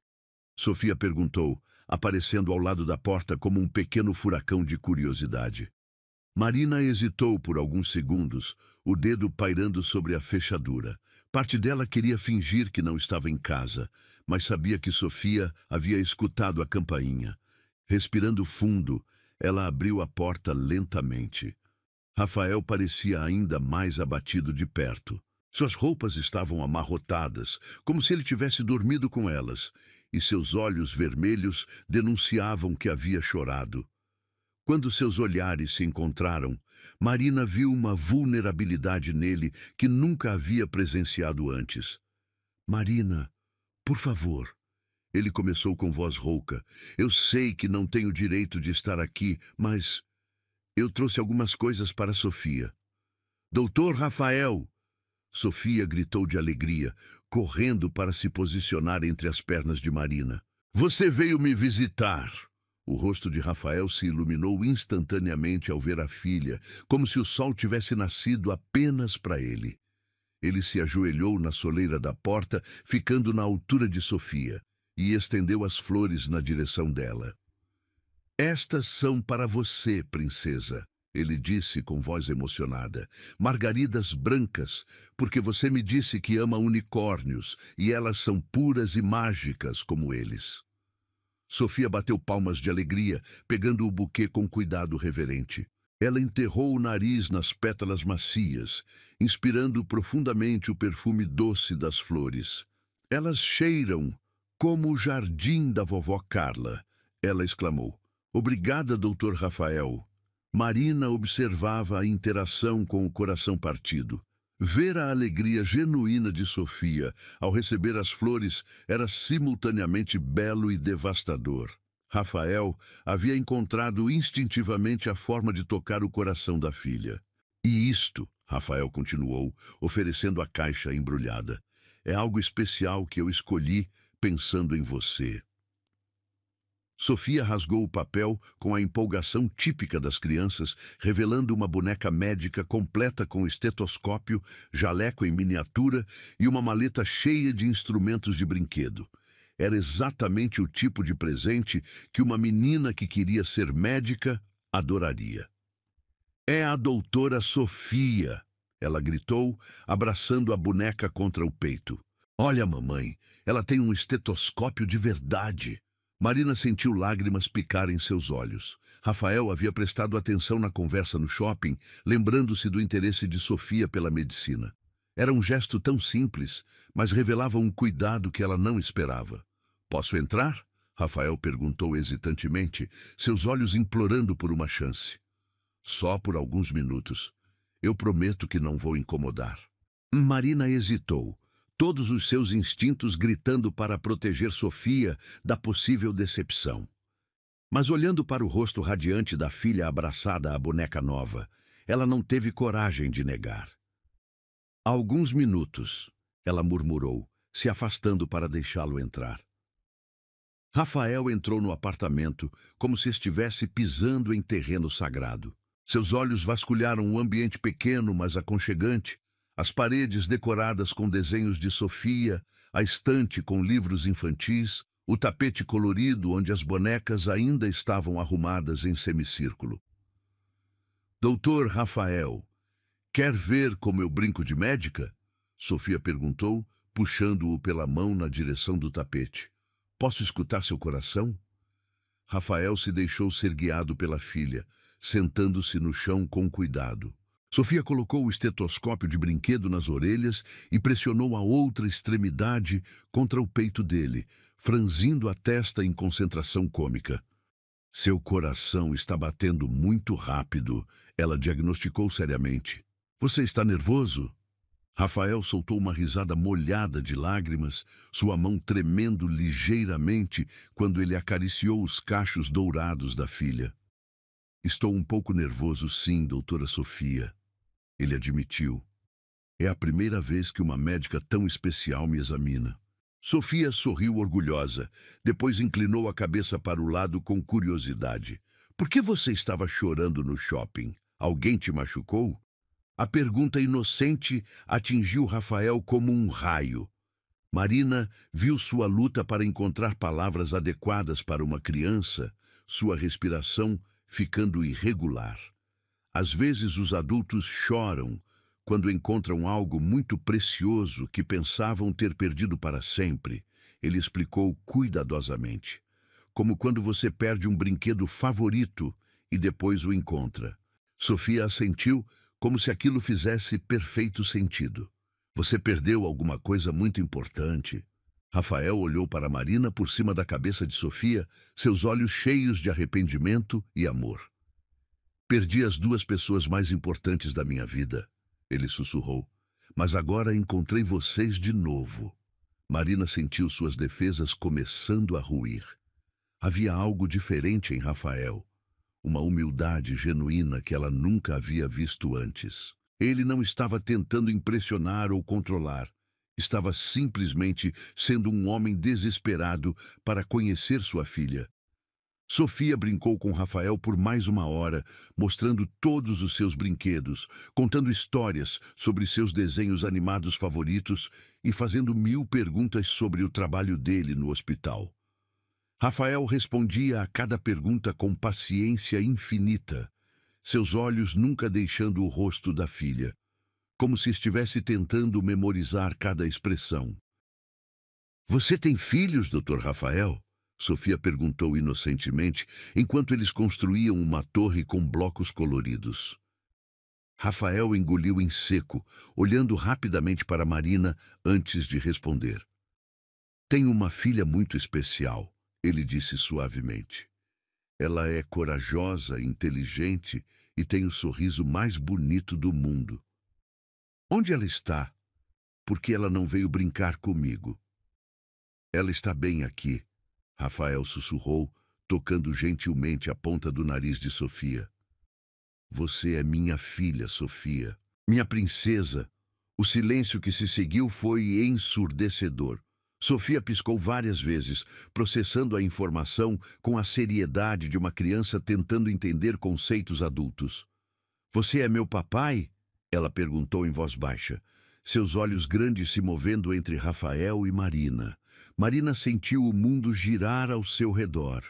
Sofia perguntou, aparecendo ao lado da porta como um pequeno furacão de curiosidade. Marina hesitou por alguns segundos, o dedo pairando sobre a fechadura. Parte dela queria fingir que não estava em casa, mas sabia que Sofia havia escutado a campainha. Respirando fundo, ela abriu a porta lentamente. Rafael parecia ainda mais abatido de perto. Suas roupas estavam amarrotadas, como se ele tivesse dormido com elas, e seus olhos vermelhos denunciavam que havia chorado. Quando seus olhares se encontraram, Marina viu uma vulnerabilidade nele que nunca havia presenciado antes. Marina, por favor. Ele começou com voz rouca. Eu sei que não tenho direito de estar aqui, mas eu trouxe algumas coisas para Sofia. Doutor Rafael! Sofia gritou de alegria, correndo para se posicionar entre as pernas de Marina. Você veio me visitar! O rosto de Rafael se iluminou instantaneamente ao ver a filha, como se o sol tivesse nascido apenas para ele. Ele se ajoelhou na soleira da porta, ficando na altura de Sofia, e estendeu as flores na direção dela. Estas são para você, princesa, ele disse com voz emocionada. Margaridas brancas, porque você me disse que ama unicórnios, e elas são puras e mágicas como eles. Sofia bateu palmas de alegria, pegando o buquê com cuidado reverente. Ela enterrou o nariz nas pétalas macias, inspirando profundamente o perfume doce das flores. Elas cheiram como o jardim da vovó Carla, ela exclamou. Obrigada, doutor Rafael. Marina observava a interação com o coração partido. Ver a alegria genuína de Sofia ao receber as flores era simultaneamente belo e devastador. Rafael havia encontrado instintivamente a forma de tocar o coração da filha. E isto, Rafael continuou, oferecendo a caixa embrulhada, é algo especial que eu escolhi pensando em você. Sofia rasgou o papel com a empolgação típica das crianças, revelando uma boneca médica completa com estetoscópio, jaleco em miniatura e uma maleta cheia de instrumentos de brinquedo. Era exatamente o tipo de presente que uma menina que queria ser médica adoraria. É a doutora Sofia, ela gritou, abraçando a boneca contra o peito. Olha, mamãe, ela tem um estetoscópio de verdade. Marina sentiu lágrimas picarem seus olhos. Rafael havia prestado atenção na conversa no shopping, lembrando-se do interesse de Sofia pela medicina. Era um gesto tão simples, mas revelava um cuidado que ela não esperava. Posso entrar? Rafael perguntou hesitantemente, seus olhos implorando por uma chance. Só por alguns minutos. Eu prometo que não vou incomodar. Marina hesitou, todos os seus instintos gritando para proteger Sofia da possível decepção. Mas olhando para o rosto radiante da filha abraçada à boneca nova, ela não teve coragem de negar. Há alguns minutos, ela murmurou, se afastando para deixá-lo entrar. Rafael entrou no apartamento como se estivesse pisando em terreno sagrado. Seus olhos vasculharam o ambiente pequeno, mas aconchegante, as paredes decoradas com desenhos de Sofia, a estante com livros infantis, o tapete colorido onde as bonecas ainda estavam arrumadas em semicírculo. Doutor Rafael, quer ver como eu brinco de médica? Sofia perguntou, puxando-o pela mão na direção do tapete. Posso escutar seu coração? Rafael se deixou ser guiado pela filha, sentando-se no chão com cuidado. Sofia colocou o estetoscópio de brinquedo nas orelhas e pressionou a outra extremidade contra o peito dele, franzindo a testa em concentração cômica. Seu coração está batendo muito rápido, ela diagnosticou seriamente. Você está nervoso? Rafael soltou uma risada molhada de lágrimas, sua mão tremendo ligeiramente quando ele acariciou os cachos dourados da filha. Estou um pouco nervoso, sim, doutora Sofia. Ele admitiu. É a primeira vez que uma médica tão especial me examina. Sofia sorriu orgulhosa, depois inclinou a cabeça para o lado com curiosidade. Por que você estava chorando no shopping? Alguém te machucou? A pergunta inocente atingiu Rafael como um raio. Marina viu sua luta para encontrar palavras adequadas para uma criança, sua respiração ficando irregular. Às vezes os adultos choram quando encontram algo muito precioso que pensavam ter perdido para sempre, ele explicou cuidadosamente. Como quando você perde um brinquedo favorito e depois o encontra. Sofia assentiu como se aquilo fizesse perfeito sentido. Você perdeu alguma coisa muito importante. Rafael olhou para Marina por cima da cabeça de Sofia, seus olhos cheios de arrependimento e amor. Perdi as duas pessoas mais importantes da minha vida, ele sussurrou. Mas agora encontrei vocês de novo. Marina sentiu suas defesas começando a ruir. Havia algo diferente em Rafael, uma humildade genuína que ela nunca havia visto antes. Ele não estava tentando impressionar ou controlar. Estava simplesmente sendo um homem desesperado para conhecer sua filha. Sofia brincou com Rafael por mais uma hora, mostrando todos os seus brinquedos, contando histórias sobre seus desenhos animados favoritos e fazendo 1000 perguntas sobre o trabalho dele no hospital. Rafael respondia a cada pergunta com paciência infinita, seus olhos nunca deixando o rosto da filha, como se estivesse tentando memorizar cada expressão. "Você tem filhos, Dr. Rafael?" Sofia perguntou inocentemente, enquanto eles construíam uma torre com blocos coloridos. Rafael engoliu em seco, olhando rapidamente para Marina antes de responder. "Tenho uma filha muito especial", ele disse suavemente. "Ela é corajosa, inteligente e tem o sorriso mais bonito do mundo. Onde ela está? Por que ela não veio brincar comigo?" "Ela está bem aqui", Rafael sussurrou, tocando gentilmente a ponta do nariz de Sofia. "Você é minha filha, Sofia. Minha princesa." O silêncio que se seguiu foi ensurdecedor. Sofia piscou várias vezes, processando a informação com a seriedade de uma criança tentando entender conceitos adultos. "Você é meu papai?" ela perguntou em voz baixa, seus olhos grandes se movendo entre Rafael e Marina. Marina sentiu o mundo girar ao seu redor.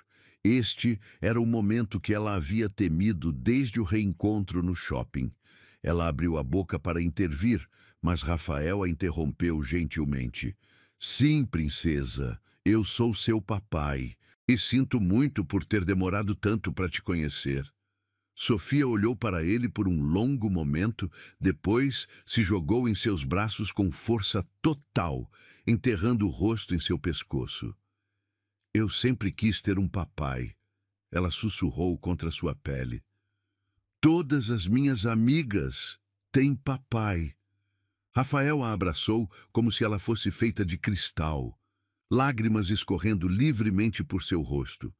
Este era o momento que ela havia temido desde o reencontro no shopping. Ela abriu a boca para intervir, mas Rafael a interrompeu gentilmente. "Sim, princesa, eu sou seu papai, e sinto muito por ter demorado tanto para te conhecer." Sofia olhou para ele por um longo momento, depois se jogou em seus braços com força total, enterrando o rosto em seu pescoço. "Eu sempre quis ter um papai", ela sussurrou contra sua pele. "Todas as minhas amigas têm papai." Rafael a abraçou como se ela fosse feita de cristal, lágrimas escorrendo livremente por seu rosto.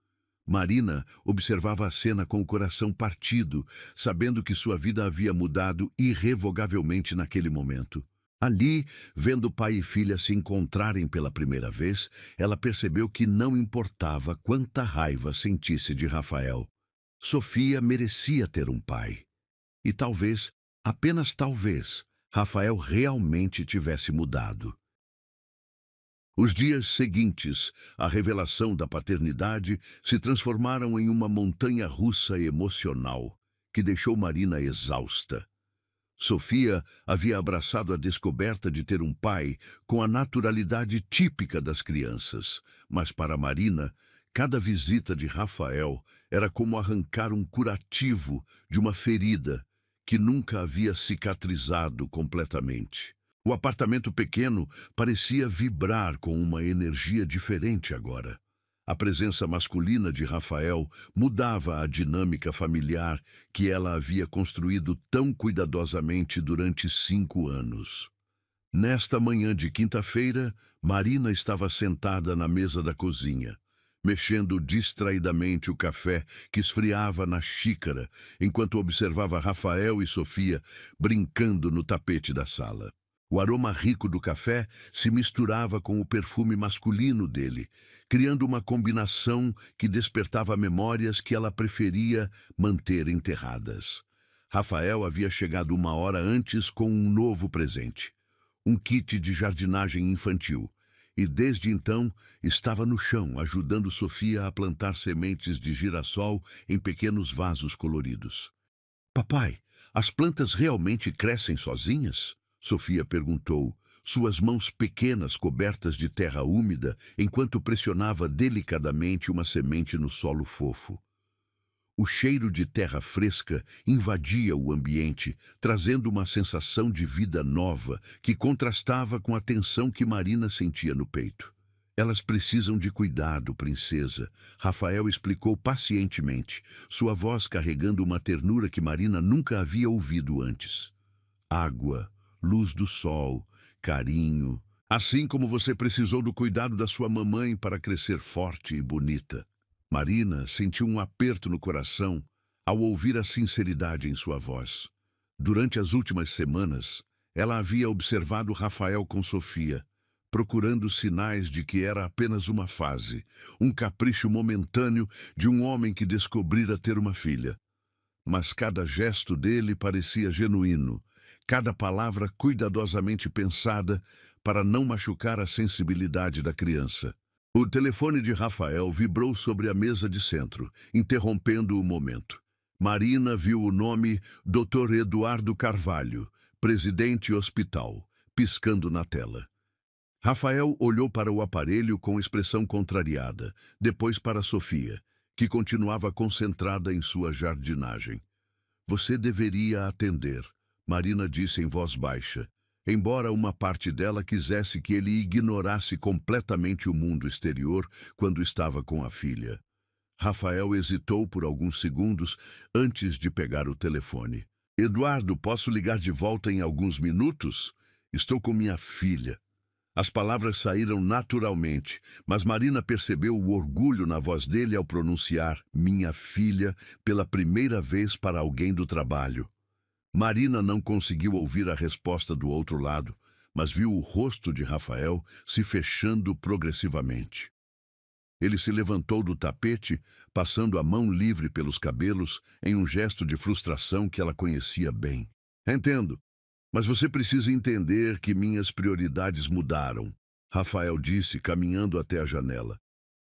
Marina observava a cena com o coração partido, sabendo que sua vida havia mudado irrevogavelmente naquele momento. Ali, vendo pai e filha se encontrarem pela primeira vez, ela percebeu que não importava quanta raiva sentisse de Rafael. Sofia merecia ter um pai. E talvez, apenas talvez, Rafael realmente tivesse mudado. Os dias seguintes, à revelação da paternidade, se transformaram em uma montanha-russa emocional, que deixou Marina exausta. Sofia havia abraçado a descoberta de ter um pai com a naturalidade típica das crianças, mas para Marina, cada visita de Rafael era como arrancar um curativo de uma ferida que nunca havia cicatrizado completamente. O apartamento pequeno parecia vibrar com uma energia diferente agora. A presença masculina de Rafael mudava a dinâmica familiar que ela havia construído tão cuidadosamente durante 5 anos. Nesta manhã de quinta-feira, Marina estava sentada na mesa da cozinha, mexendo distraidamente o café que esfriava na xícara, enquanto observava Rafael e Sofia brincando no tapete da sala. O aroma rico do café se misturava com o perfume masculino dele, criando uma combinação que despertava memórias que ela preferia manter enterradas. Rafael havia chegado 1 hora antes com um novo presente, um kit de jardinagem infantil, e desde então estava no chão ajudando Sofia a plantar sementes de girassol em pequenos vasos coloridos. "Papai, as plantas realmente crescem sozinhas?" Sofia perguntou, suas mãos pequenas cobertas de terra úmida, enquanto pressionava delicadamente uma semente no solo fofo. O cheiro de terra fresca invadia o ambiente, trazendo uma sensação de vida nova que contrastava com a tensão que Marina sentia no peito. "Elas precisam de cuidado, princesa", Rafael explicou pacientemente, sua voz carregando uma ternura que Marina nunca havia ouvido antes. "Água, luz do sol, carinho." Assim como você precisou do cuidado da sua mamãe para crescer forte e bonita. Marina sentiu um aperto no coração ao ouvir a sinceridade em sua voz. Durante as últimas semanas, ela havia observado Rafael com Sofia, procurando sinais de que era apenas uma fase, um capricho momentâneo de um homem que descobrira ter uma filha. Mas cada gesto dele parecia genuíno, cada palavra cuidadosamente pensada para não machucar a sensibilidade da criança. O telefone de Rafael vibrou sobre a mesa de centro, interrompendo o momento. Marina viu o nome Dr. Eduardo Carvalho, presidente hospital, piscando na tela. Rafael olhou para o aparelho com expressão contrariada, depois para Sofia, que continuava concentrada em sua jardinagem. Você deveria atender, Marina disse em voz baixa, embora uma parte dela quisesse que ele ignorasse completamente o mundo exterior quando estava com a filha. Rafael hesitou por alguns segundos antes de pegar o telefone. Eduardo, posso ligar de volta em alguns minutos? Estou com minha filha. As palavras saíram naturalmente, mas Marina percebeu o orgulho na voz dele ao pronunciar minha filha pela primeira vez para alguém do trabalho. Marina não conseguiu ouvir a resposta do outro lado, mas viu o rosto de Rafael se fechando progressivamente. Ele se levantou do tapete, passando a mão livre pelos cabelos, em um gesto de frustração que ela conhecia bem. Entendo, mas você precisa entender que minhas prioridades mudaram, Rafael disse, caminhando até a janela.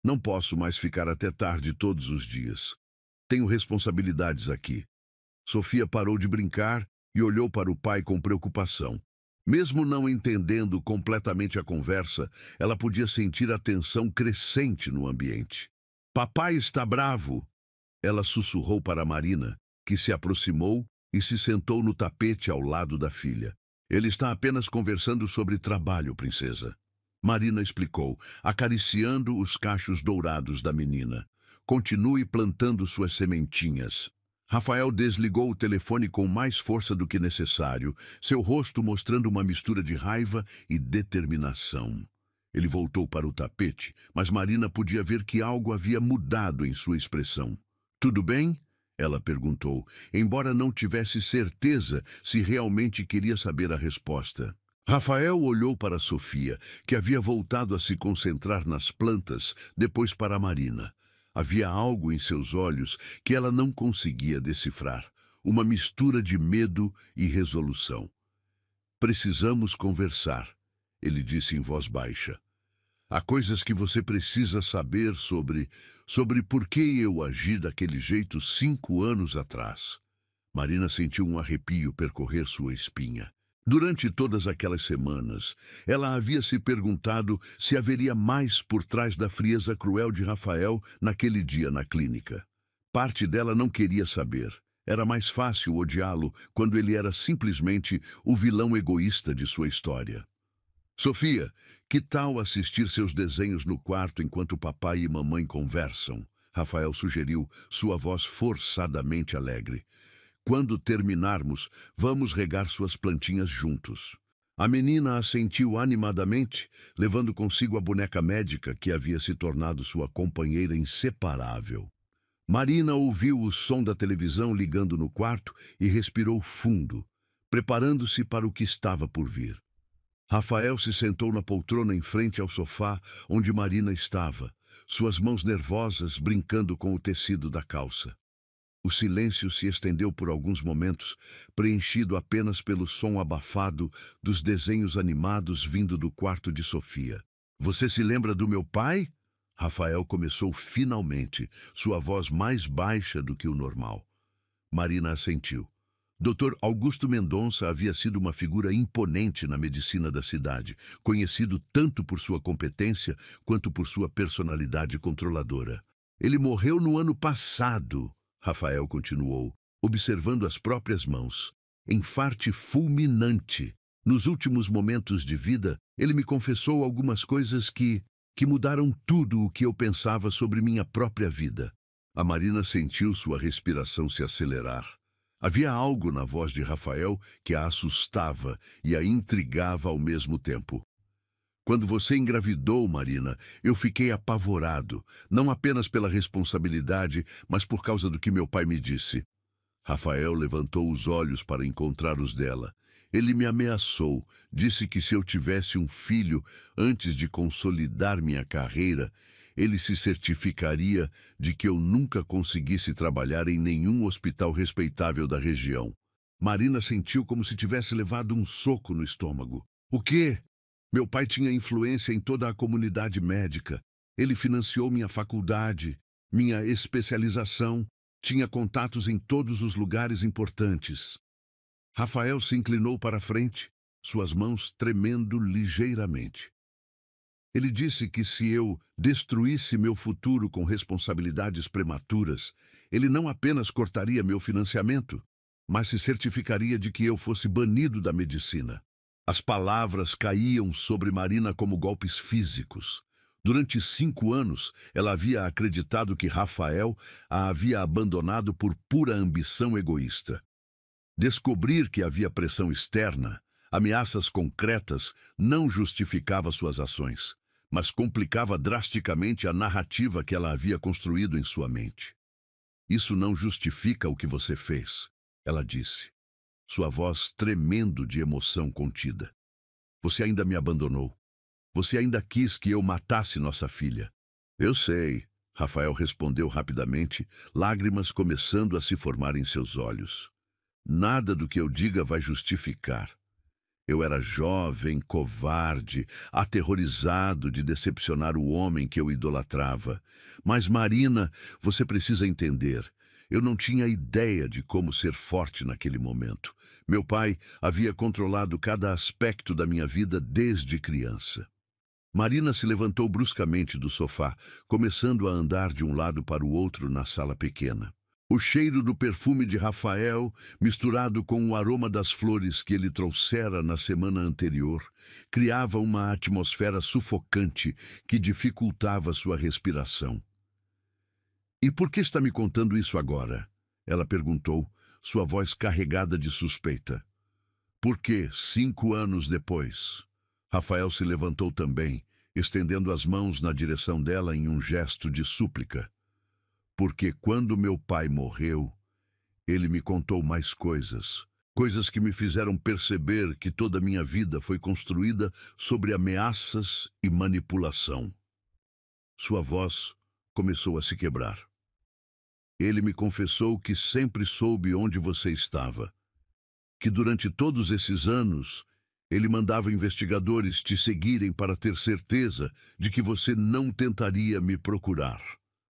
Não posso mais ficar até tarde todos os dias. Tenho responsabilidades aqui. Sofia parou de brincar e olhou para o pai com preocupação. Mesmo não entendendo completamente a conversa, ela podia sentir a tensão crescente no ambiente. Papai está bravo! Ela sussurrou para Marina, que se aproximou e se sentou no tapete ao lado da filha. Ele está apenas conversando sobre trabalho, princesa. Marina explicou, acariciando os cachos dourados da menina. Continue plantando suas sementinhas. Rafael desligou o telefone com mais força do que necessário, seu rosto mostrando uma mistura de raiva e determinação. Ele voltou para o tapete, mas Marina podia ver que algo havia mudado em sua expressão. Tudo bem? Ela perguntou, embora não tivesse certeza se realmente queria saber a resposta. Rafael olhou para Sofia, que havia voltado a se concentrar nas plantas, depois para Marina. Havia algo em seus olhos que ela não conseguia decifrar, uma mistura de medo e resolução. Precisamos conversar, ele disse em voz baixa. Há coisas que você precisa saber sobre por que eu agi daquele jeito 5 anos atrás. Marina sentiu um arrepio percorrer sua espinha. Durante todas aquelas semanas, ela havia se perguntado se haveria mais por trás da frieza cruel de Rafael naquele dia na clínica. Parte dela não queria saber. Era mais fácil odiá-lo quando ele era simplesmente o vilão egoísta de sua história. Sofia, que tal assistir seus desenhos no quarto enquanto papai e mamãe conversam? Rafael sugeriu, sua voz forçadamente alegre. Quando terminarmos, vamos regar suas plantinhas juntos. A menina assentiu animadamente, levando consigo a boneca médica que havia se tornado sua companheira inseparável. Marina ouviu o som da televisão ligando no quarto e respirou fundo, preparando-se para o que estava por vir. Rafael se sentou na poltrona em frente ao sofá onde Marina estava, suas mãos nervosas brincando com o tecido da calça. O silêncio se estendeu por alguns momentos, preenchido apenas pelo som abafado dos desenhos animados vindo do quarto de Sofia. Você se lembra do meu pai? Rafael começou finalmente, sua voz mais baixa do que o normal. Marina assentiu. Dr. Augusto Mendonça havia sido uma figura imponente na medicina da cidade, conhecido tanto por sua competência quanto por sua personalidade controladora. Ele morreu no ano passado. Rafael continuou, observando as próprias mãos. Enfarte fulminante. Nos últimos momentos de vida, ele me confessou algumas coisas que mudaram tudo o que eu pensava sobre minha própria vida. A Marina sentiu sua respiração se acelerar. Havia algo na voz de Rafael que a assustava e a intrigava ao mesmo tempo. Quando você engravidou, Marina, eu fiquei apavorado, não apenas pela responsabilidade, mas por causa do que meu pai me disse. Rafael levantou os olhos para encontrar os dela. Ele me ameaçou, disse que se eu tivesse um filho antes de consolidar minha carreira, ele se certificaria de que eu nunca conseguisse trabalhar em nenhum hospital respeitável da região. Marina sentiu como se tivesse levado um soco no estômago. O quê? Meu pai tinha influência em toda a comunidade médica. Ele financiou minha faculdade, minha especialização, tinha contatos em todos os lugares importantes. Rafael se inclinou para a frente, suas mãos tremendo ligeiramente. Ele disse que se eu destruísse meu futuro com responsabilidades prematuras, ele não apenas cortaria meu financiamento, mas se certificaria de que eu fosse banido da medicina. As palavras caíam sobre Marina como golpes físicos. Durante 5 anos, ela havia acreditado que Rafael a havia abandonado por pura ambição egoísta. Descobrir que havia pressão externa, ameaças concretas, não justificava suas ações, mas complicava drasticamente a narrativa que ela havia construído em sua mente. Isso não justifica o que você fez, ela disse, sua voz tremendo de emoção contida. Você ainda me abandonou. Você ainda quis que eu matasse nossa filha. Eu sei, Rafael respondeu rapidamente, lágrimas começando a se formar em seus olhos. Nada do que eu diga vai justificar. Eu era jovem, covarde, aterrorizado de decepcionar o homem que eu idolatrava. Mas, Marina, você precisa entender. Eu não tinha ideia de como ser forte naquele momento. Meu pai havia controlado cada aspecto da minha vida desde criança. Marina se levantou bruscamente do sofá, começando a andar de um lado para o outro na sala pequena. O cheiro do perfume de Rafael, misturado com o aroma das flores que ele trouxera na semana anterior, criava uma atmosfera sufocante que dificultava sua respiração. "E por que está me contando isso agora?" ela perguntou, sua voz carregada de suspeita. "Porque 5 anos depois?" Rafael se levantou também, estendendo as mãos na direção dela em um gesto de súplica. "Porque quando meu pai morreu, ele me contou mais coisas, coisas que me fizeram perceber que toda a minha vida foi construída sobre ameaças e manipulação." Sua voz começou a se quebrar. "Ele me confessou que sempre soube onde você estava, que durante todos esses anos ele mandava investigadores te seguirem para ter certeza de que você não tentaria me procurar."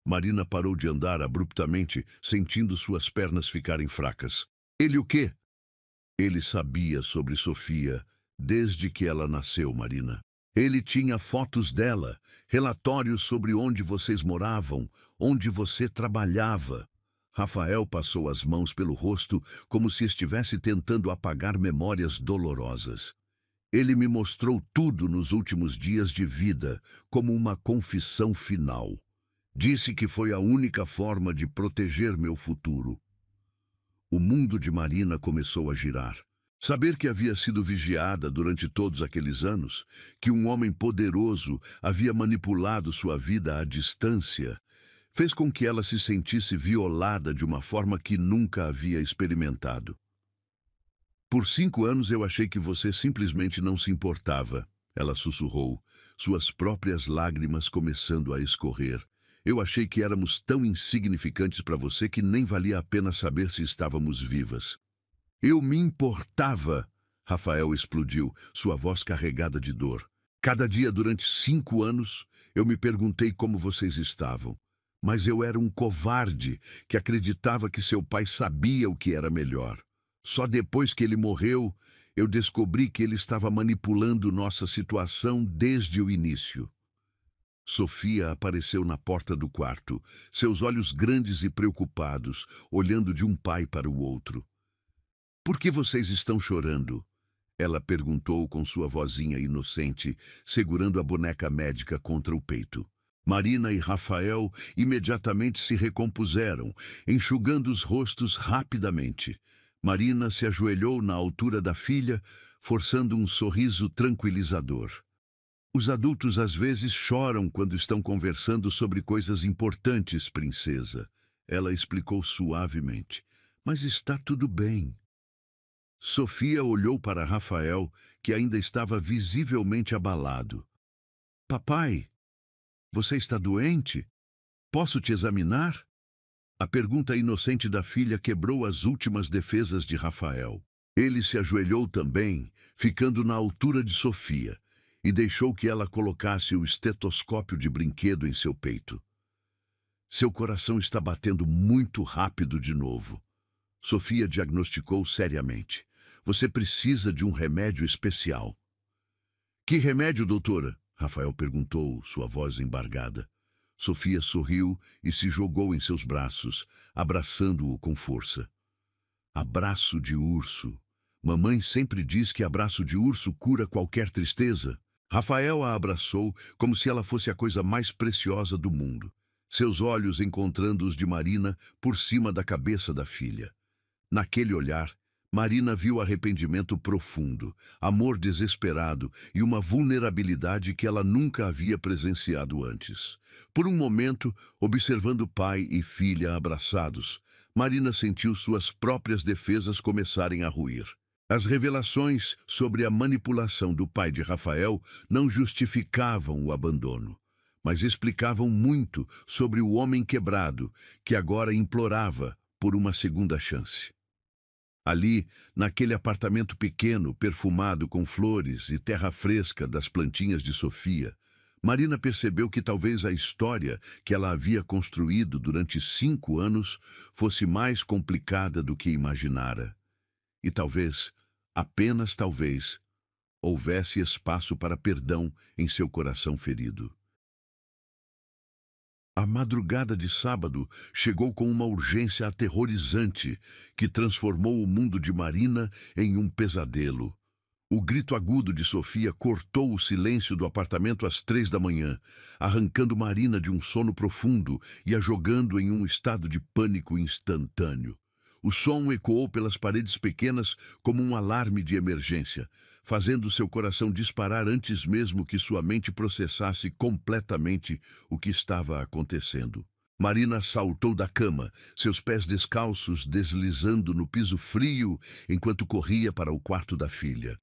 Marina parou de andar abruptamente, sentindo suas pernas ficarem fracas. "Ele o quê?" "Ele sabia sobre Sofia desde que ela nasceu, Marina. Ele tinha fotos dela, relatórios sobre onde vocês moravam, onde você trabalhava." Rafael passou as mãos pelo rosto como se estivesse tentando apagar memórias dolorosas. "Ele me mostrou tudo nos últimos dias de vida, como uma confissão final. Disse que foi a única forma de proteger meu futuro." O mundo de Marina começou a girar. Saber que havia sido vigiada durante todos aqueles anos, que um homem poderoso havia manipulado sua vida à distância, fez com que ela se sentisse violada de uma forma que nunca havia experimentado. "Por 5 anos eu achei que você simplesmente não se importava", ela sussurrou, suas próprias lágrimas começando a escorrer. "Eu achei que éramos tão insignificantes para você que nem valia a pena saber se estávamos vivas." "Eu me importava!" Rafael explodiu, sua voz carregada de dor. "Cada dia durante 5 anos, eu me perguntei como vocês estavam. Mas eu era um covarde que acreditava que seu pai sabia o que era melhor. Só depois que ele morreu, eu descobri que ele estava manipulando nossa situação desde o início." Sofia apareceu na porta do quarto, seus olhos grandes e preocupados, olhando de um pai para o outro. "Por que vocês estão chorando?" ela perguntou com sua vozinha inocente, segurando a boneca médica contra o peito. Marina e Rafael imediatamente se recompuseram, enxugando os rostos rapidamente. Marina se ajoelhou na altura da filha, forçando um sorriso tranquilizador. Os adultos às vezes choram quando estão conversando sobre coisas importantes, princesa. Ela explicou suavemente. Mas está tudo bem. Sofia olhou para Rafael, que ainda estava visivelmente abalado. Papai, você está doente? Posso te examinar? A pergunta inocente da filha quebrou as últimas defesas de Rafael. Ele se ajoelhou também, ficando na altura de Sofia, e deixou que ela colocasse o estetoscópio de brinquedo em seu peito. Seu coração está batendo muito rápido de novo. Sofia diagnosticou seriamente. Você precisa de um remédio especial. Que remédio, doutora? Rafael perguntou, sua voz embargada. Sofia sorriu e se jogou em seus braços, abraçando-o com força. Abraço de urso. Mamãe sempre diz que abraço de urso cura qualquer tristeza. Rafael a abraçou como se ela fosse a coisa mais preciosa do mundo, seus olhos encontrando os de Marina por cima da cabeça da filha. Naquele olhar, Marina viu arrependimento profundo, amor desesperado e uma vulnerabilidade que ela nunca havia presenciado antes. Por um momento, observando pai e filha abraçados, Marina sentiu suas próprias defesas começarem a ruir. As revelações sobre a manipulação do pai de Rafael não justificavam o abandono, mas explicavam muito sobre o homem quebrado que agora implorava por uma segunda chance. Ali, naquele apartamento pequeno, perfumado com flores e terra fresca das plantinhas de Sofia, Marina percebeu que talvez a história que ela havia construído durante 5 anos fosse mais complicada do que imaginara. E talvez, apenas talvez, houvesse espaço para perdão em seu coração ferido. A madrugada de sábado chegou com uma urgência aterrorizante que transformou o mundo de Marina em um pesadelo. O grito agudo de Sofia cortou o silêncio do apartamento às 3 da manhã, arrancando Marina de um sono profundo e a jogando em um estado de pânico instantâneo. O som ecoou pelas paredes pequenas como um alarme de emergência, fazendo seu coração disparar antes mesmo que sua mente processasse completamente o que estava acontecendo. Marina saltou da cama, seus pés descalços deslizando no piso frio enquanto corria para o quarto da filha.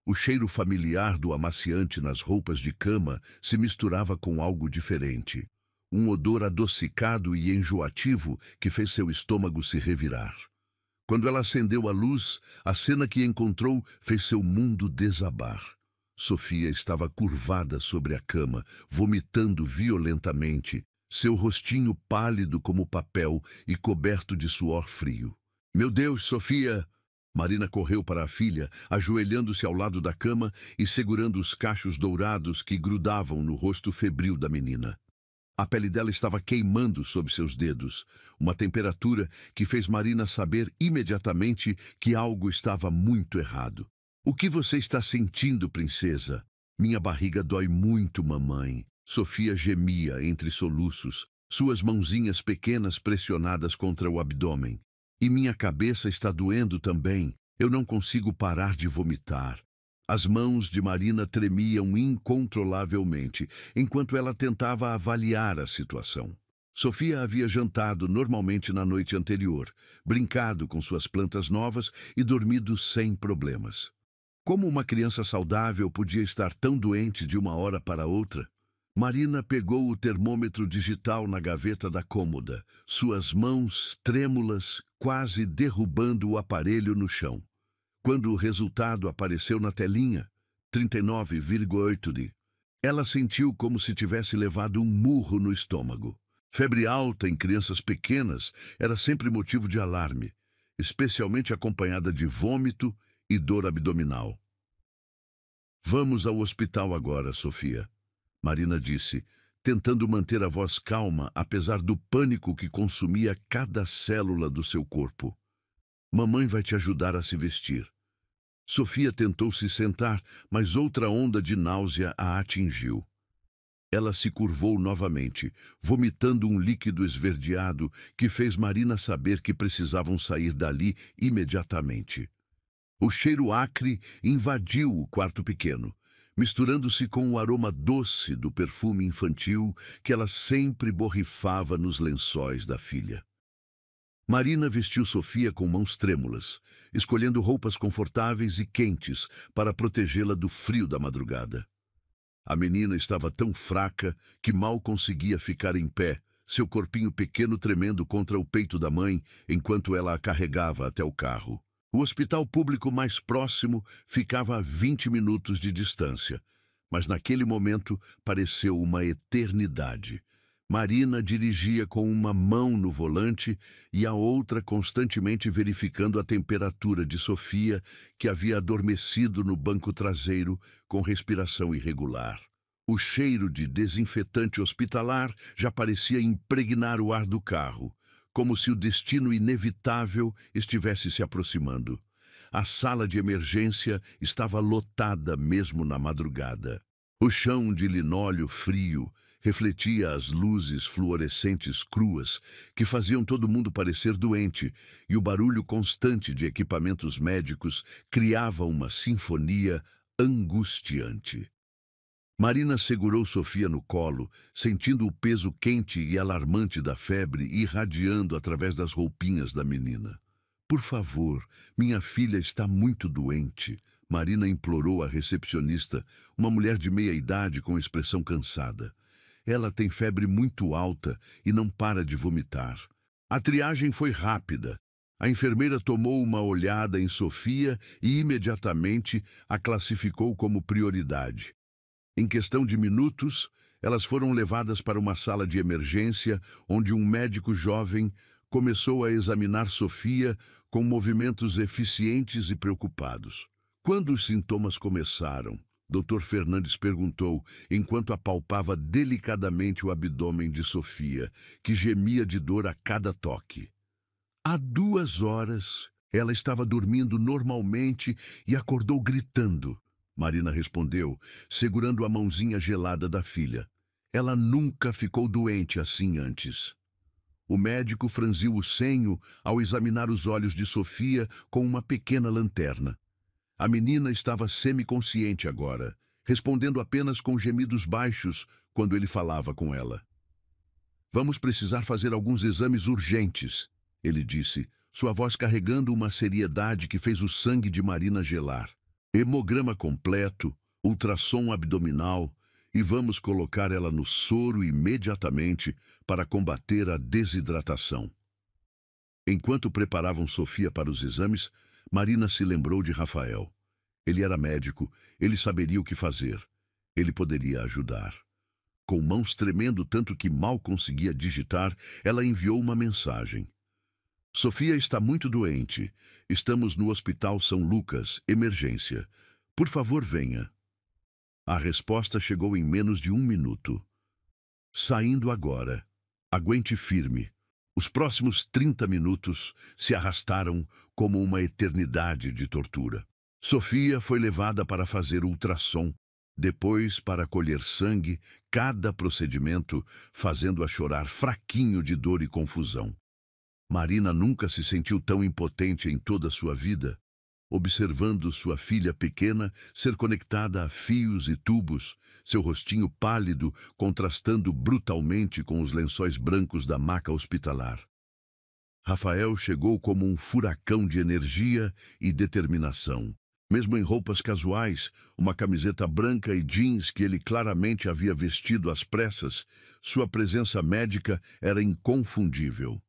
O cheiro familiar do amaciante nas roupas de cama se misturava com algo diferente. Um odor adocicado e enjoativo que fez seu estômago se revirar. Quando ela acendeu a luz, a cena que encontrou fez seu mundo desabar. Sofia estava curvada sobre a cama, vomitando violentamente, seu rostinho pálido como papel e coberto de suor frio. Meu Deus, Sofia! Marina correu para a filha, ajoelhando-se ao lado da cama e segurando os cachos dourados que grudavam no rosto febril da menina. A pele dela estava queimando sob seus dedos, uma temperatura que fez Marina saber imediatamente que algo estava muito errado. O que você está sentindo, princesa? Minha barriga dói muito, mamãe. Sofia gemia entre soluços, suas mãozinhas pequenas pressionadas contra o abdômen. E minha cabeça está doendo também. Eu não consigo parar de vomitar. As mãos de Marina tremiam incontrolavelmente, enquanto ela tentava avaliar a situação. Sofia havia jantado normalmente na noite anterior, brincado com suas plantas novas e dormido sem problemas. Como uma criança saudável podia estar tão doente de uma hora para outra? Marina pegou o termômetro digital na gaveta da cômoda, suas mãos trêmulas, quase derrubando o aparelho no chão. Quando o resultado apareceu na telinha, 39,8 ela sentiu como se tivesse levado um murro no estômago. Febre alta em crianças pequenas era sempre motivo de alarme, especialmente acompanhada de vômito e dor abdominal. Vamos ao hospital agora, Sofia, Marina disse, tentando manter a voz calma apesar do pânico que consumia cada célula do seu corpo. Mamãe vai te ajudar a se vestir. Sofia tentou se sentar, mas outra onda de náusea a atingiu. Ela se curvou novamente, vomitando um líquido esverdeado que fez Marina saber que precisavam sair dali imediatamente. O cheiro acre invadiu o quarto pequeno, misturando-se com o aroma doce do perfume infantil que ela sempre borrifava nos lençóis da filha. Marina vestiu Sofia com mãos trêmulas, escolhendo roupas confortáveis e quentes para protegê-la do frio da madrugada. A menina estava tão fraca que mal conseguia ficar em pé, seu corpinho pequeno tremendo contra o peito da mãe enquanto ela a carregava até o carro. O hospital público mais próximo ficava a 20 minutos de distância, mas naquele momento pareceu uma eternidade. Marina dirigia com uma mão no volante e a outra constantemente verificando a temperatura de Sofia, que havia adormecido no banco traseiro com respiração irregular. O cheiro de desinfetante hospitalar já parecia impregnar o ar do carro, como se o destino inevitável estivesse se aproximando. A sala de emergência estava lotada mesmo na madrugada. O chão de linóleo frio refletia as luzes fluorescentes cruas que faziam todo mundo parecer doente, e o barulho constante de equipamentos médicos criava uma sinfonia angustiante. Marina segurou Sofia no colo, sentindo o peso quente e alarmante da febre irradiando através das roupinhas da menina. "Por favor, minha filha está muito doente", Marina implorou à recepcionista, uma mulher de meia idade com expressão cansada. "Ela tem febre muito alta e não para de vomitar." A triagem foi rápida. A enfermeira tomou uma olhada em Sofia e imediatamente a classificou como prioridade. Em questão de minutos, elas foram levadas para uma sala de emergência, onde um médico jovem começou a examinar Sofia com movimentos eficientes e preocupados. Quando os sintomas começaram, Dr. Fernandes perguntou, enquanto apalpava delicadamente o abdômen de Sofia, que gemia de dor a cada toque. "Há 2 horas, ela estava dormindo normalmente e acordou gritando", Marina respondeu, segurando a mãozinha gelada da filha. "Ela nunca ficou doente assim antes." O médico franziu o senho ao examinar os olhos de Sofia com uma pequena lanterna. A menina estava semiconsciente agora, respondendo apenas com gemidos baixos quando ele falava com ela. "Vamos precisar fazer alguns exames urgentes", ele disse, sua voz carregando uma seriedade que fez o sangue de Marina gelar. "Hemograma completo, ultrassom abdominal, e vamos colocar ela no soro imediatamente para combater a desidratação." Enquanto preparavam Sofia para os exames, Marina se lembrou de Rafael. Ele era médico, ele saberia o que fazer. Ele poderia ajudar. Com mãos tremendo tanto que mal conseguia digitar, ela enviou uma mensagem. "Sofia está muito doente. Estamos no Hospital São Lucas, emergência. Por favor, venha." A resposta chegou em menos de 1 minuto. "Saindo agora. Aguente firme." Os próximos 30 minutos se arrastaram como uma eternidade de tortura. Sofia foi levada para fazer ultrassom, depois para colher sangue, cada procedimento fazendo-a chorar fraquinho de dor e confusão. Marina nunca se sentiu tão impotente em toda a sua vida, observando sua filha pequena ser conectada a fios e tubos, seu rostinho pálido contrastando brutalmente com os lençóis brancos da maca hospitalar. Rafael chegou como um furacão de energia e determinação. Mesmo em roupas casuais, uma camiseta branca e jeans que ele claramente havia vestido às pressas, sua presença médica era inconfundível.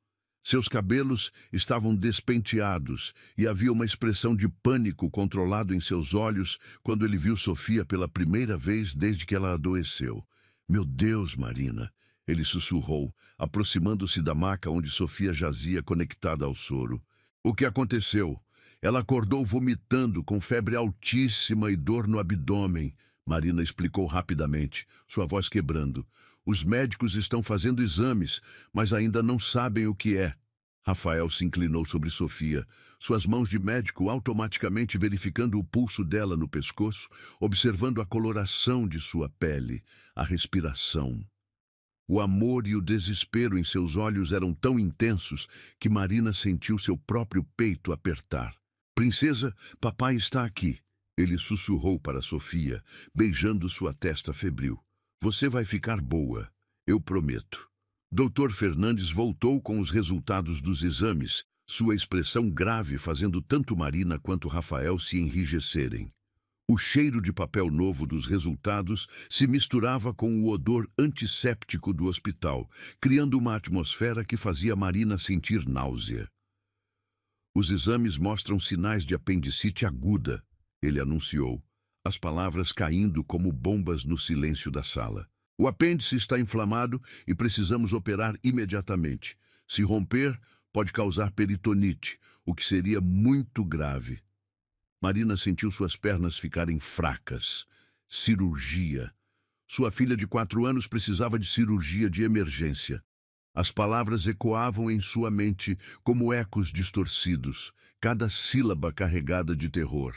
Seus cabelos estavam despenteados e havia uma expressão de pânico controlado em seus olhos quando ele viu Sofia pela primeira vez desde que ela adoeceu. "Meu Deus, Marina!" ele sussurrou, aproximando-se da maca onde Sofia jazia conectada ao soro. "O que aconteceu?" "Ela acordou vomitando, com febre altíssima e dor no abdômen", Marina explicou rapidamente, sua voz quebrando. "Os médicos estão fazendo exames, mas ainda não sabem o que é." Rafael se inclinou sobre Sofia, suas mãos de médico automaticamente verificando o pulso dela no pescoço, observando a coloração de sua pele, a respiração. O amor e o desespero em seus olhos eram tão intensos que Marina sentiu seu próprio peito apertar. "Princesa, papai está aqui." Ele sussurrou para Sofia, beijando sua testa febril. Você vai ficar boa, eu prometo. Dr. Fernandes voltou com os resultados dos exames, sua expressão grave fazendo tanto Marina quanto Rafael se enrijecerem. O cheiro de papel novo dos resultados se misturava com o odor antisséptico do hospital, criando uma atmosfera que fazia Marina sentir náusea. Os exames mostram sinais de apendicite aguda, ele anunciou, as palavras caindo como bombas no silêncio da sala. O apêndice está inflamado e precisamos operar imediatamente. Se romper, pode causar peritonite, o que seria muito grave. Marina sentiu suas pernas ficarem fracas. Cirurgia. Sua filha de 4 anos precisava de cirurgia de emergência. As palavras ecoavam em sua mente como ecos distorcidos, cada sílaba carregada de terror.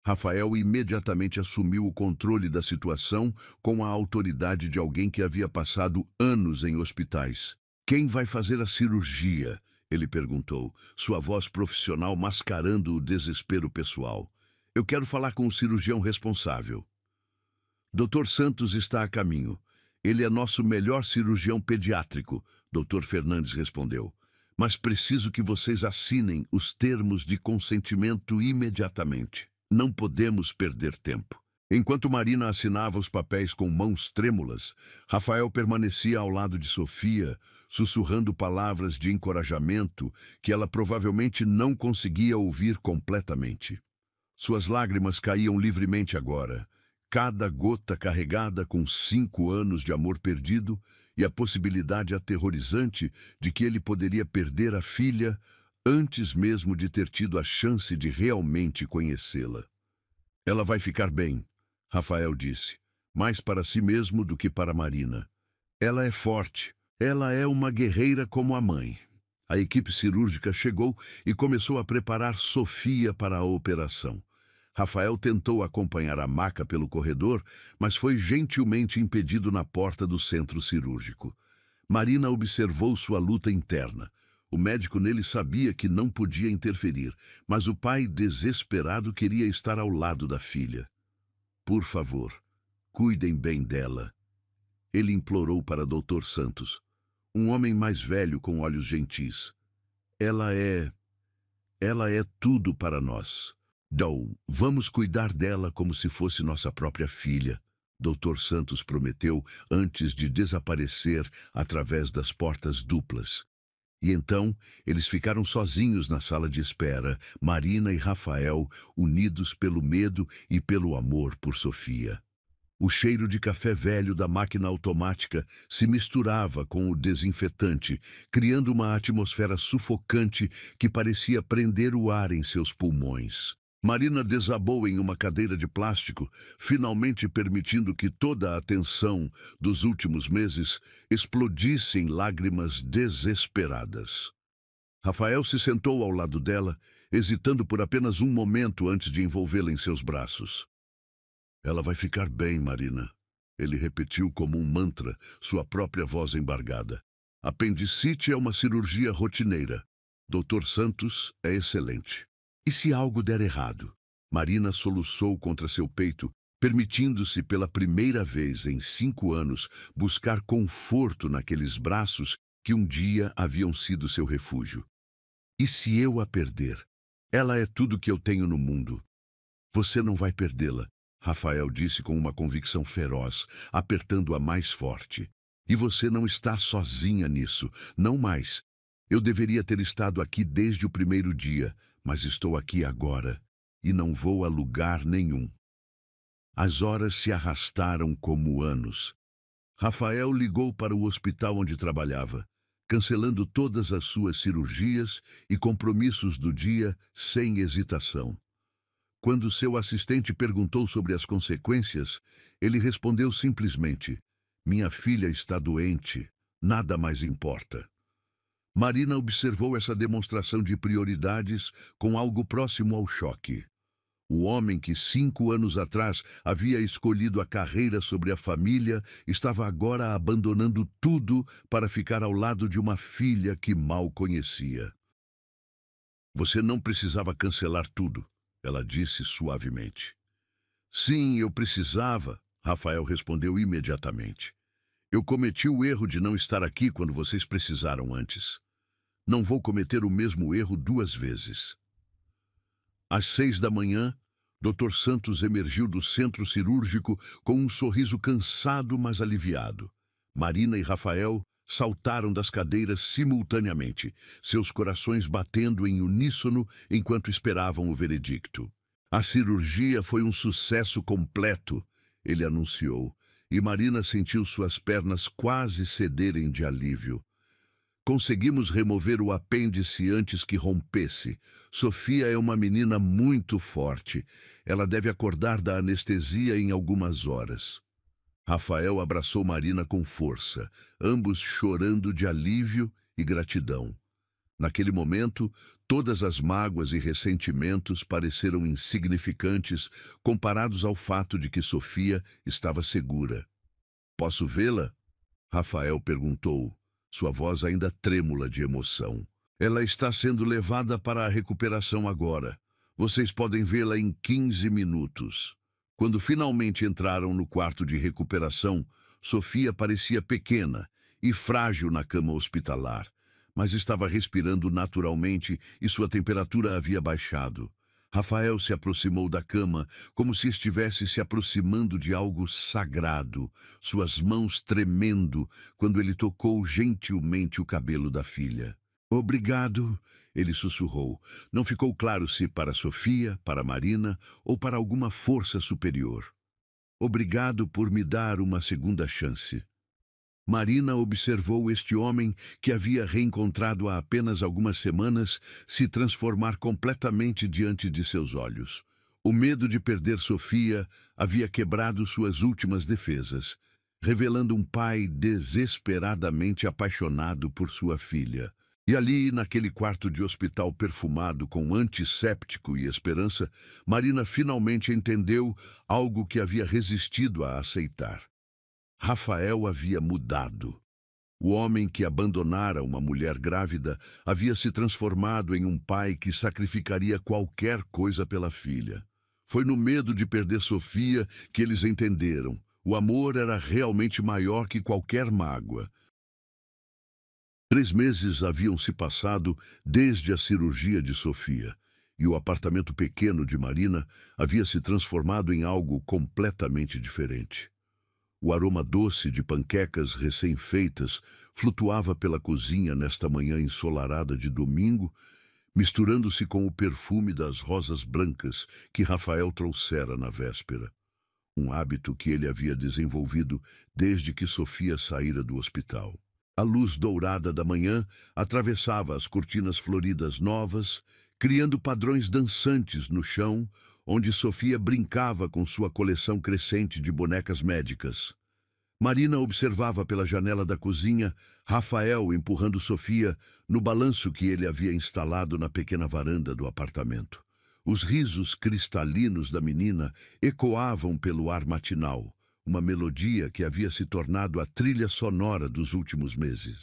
Rafael imediatamente assumiu o controle da situação com a autoridade de alguém que havia passado anos em hospitais. Quem vai fazer a cirurgia? Ele perguntou, sua voz profissional mascarando o desespero pessoal. Eu quero falar com o cirurgião responsável. Dr. Santos está a caminho. Ele é nosso melhor cirurgião pediátrico, Dr. Fernandes respondeu. Mas preciso que vocês assinem os termos de consentimento imediatamente. Não podemos perder tempo. Enquanto Marina assinava os papéis com mãos trêmulas, Rafael permanecia ao lado de Sofia, sussurrando palavras de encorajamento que ela provavelmente não conseguia ouvir completamente. Suas lágrimas caíam livremente agora, cada gota carregada com 5 anos de amor perdido e a possibilidade aterrorizante de que ele poderia perder a filha antes mesmo de ter tido a chance de realmente conhecê-la. Ela vai ficar bem, Rafael disse, mais para si mesmo do que para Marina. Ela é forte, ela é uma guerreira como a mãe. A equipe cirúrgica chegou e começou a preparar Sofia para a operação. Rafael tentou acompanhar a maca pelo corredor, mas foi gentilmente impedido na porta do centro cirúrgico. Marina observou sua luta interna. O médico nele sabia que não podia interferir, mas o pai, desesperado, queria estar ao lado da filha. Por favor, cuidem bem dela. Ele implorou para Dr. Santos, um homem mais velho com olhos gentis. Ela é tudo para nós. Vamos cuidar dela como se fosse nossa própria filha, Dr. Santos prometeu antes de desaparecer através das portas duplas. E então, eles ficaram sozinhos na sala de espera, Marina e Rafael, unidos pelo medo e pelo amor por Sofia. O cheiro de café velho da máquina automática se misturava com o desinfetante, criando uma atmosfera sufocante que parecia prender o ar em seus pulmões. Marina desabou em uma cadeira de plástico, finalmente permitindo que toda a tensão dos últimos meses explodisse em lágrimas desesperadas. Rafael se sentou ao lado dela, hesitando por apenas um momento antes de envolvê-la em seus braços. Ela vai ficar bem, Marina. Ele repetiu como um mantra, sua própria voz embargada. Apendicite é uma cirurgia rotineira. Dr. Santos é excelente. E se algo der errado? Marina soluçou contra seu peito, permitindo-se pela primeira vez em 5 anos buscar conforto naqueles braços que um dia haviam sido seu refúgio. E se eu a perder? Ela é tudo que eu tenho no mundo. Você não vai perdê-la, Rafael disse com uma convicção feroz, apertando-a mais forte. E você não está sozinha nisso, não mais. Eu deveria ter estado aqui desde o primeiro dia, mas estou aqui agora e não vou a lugar nenhum. As horas se arrastaram como anos. Rafael ligou para o hospital onde trabalhava, cancelando todas as suas cirurgias e compromissos do dia sem hesitação. Quando seu assistente perguntou sobre as consequências, ele respondeu simplesmente: "Minha filha está doente, nada mais importa." Marina observou essa demonstração de prioridades com algo próximo ao choque. O homem que 5 anos atrás havia escolhido a carreira sobre a família estava agora abandonando tudo para ficar ao lado de uma filha que mal conhecia. Você não precisava cancelar tudo, ela disse suavemente. Sim, eu precisava, Rafael respondeu imediatamente. Eu cometi o erro de não estar aqui quando vocês precisaram antes. Não vou cometer o mesmo erro 2 vezes. Às 6 da manhã, Dr. Santos emergiu do centro cirúrgico com um sorriso cansado, mas aliviado. Marina e Rafael saltaram das cadeiras simultaneamente, seus corações batendo em uníssono enquanto esperavam o veredicto. A cirurgia foi um sucesso completo, ele anunciou, e Marina sentiu suas pernas quase cederem de alívio. Conseguimos remover o apêndice antes que rompesse. Sofia é uma menina muito forte. Ela deve acordar da anestesia em algumas horas. Rafael abraçou Marina com força, ambos chorando de alívio e gratidão. Naquele momento, todas as mágoas e ressentimentos pareceram insignificantes comparados ao fato de que Sofia estava segura. Posso vê-la? Rafael perguntou, sua voz ainda trêmula de emoção. Ela está sendo levada para a recuperação agora. Vocês podem vê-la em 15 minutos. Quando finalmente entraram no quarto de recuperação, Sofia parecia pequena e frágil na cama hospitalar, mas estava respirando naturalmente e sua temperatura havia baixado. Rafael se aproximou da cama, como se estivesse se aproximando de algo sagrado, suas mãos tremendo quando ele tocou gentilmente o cabelo da filha. Obrigado, ele sussurrou. Não ficou claro se para Sofia, para Marina ou para alguma força superior. Obrigado por me dar uma segunda chance. Marina observou este homem que havia reencontrado há apenas algumas semanas se transformar completamente diante de seus olhos. O medo de perder Sofia havia quebrado suas últimas defesas, revelando um pai desesperadamente apaixonado por sua filha. E ali, naquele quarto de hospital perfumado com antisséptico e esperança, Marina finalmente entendeu algo que havia resistido a aceitar. Rafael havia mudado. O homem que abandonara uma mulher grávida havia se transformado em um pai que sacrificaria qualquer coisa pela filha. Foi no medo de perder Sofia que eles entenderam. O amor era realmente maior que qualquer mágoa. 3 meses haviam se passado desde a cirurgia de Sofia, e o apartamento pequeno de Marina havia se transformado em algo completamente diferente. O aroma doce de panquecas recém-feitas flutuava pela cozinha nesta manhã ensolarada de domingo, misturando-se com o perfume das rosas brancas que Rafael trouxera na véspera. Um hábito que ele havia desenvolvido desde que Sofia saíra do hospital. A luz dourada da manhã atravessava as cortinas floridas novas, criando padrões dançantes no chão, onde Sofia brincava com sua coleção crescente de bonecas médicas. Marina observava pela janela da cozinha Rafael empurrando Sofia no balanço que ele havia instalado na pequena varanda do apartamento. Os risos cristalinos da menina ecoavam pelo ar matinal, uma melodia que havia se tornado a trilha sonora dos últimos meses.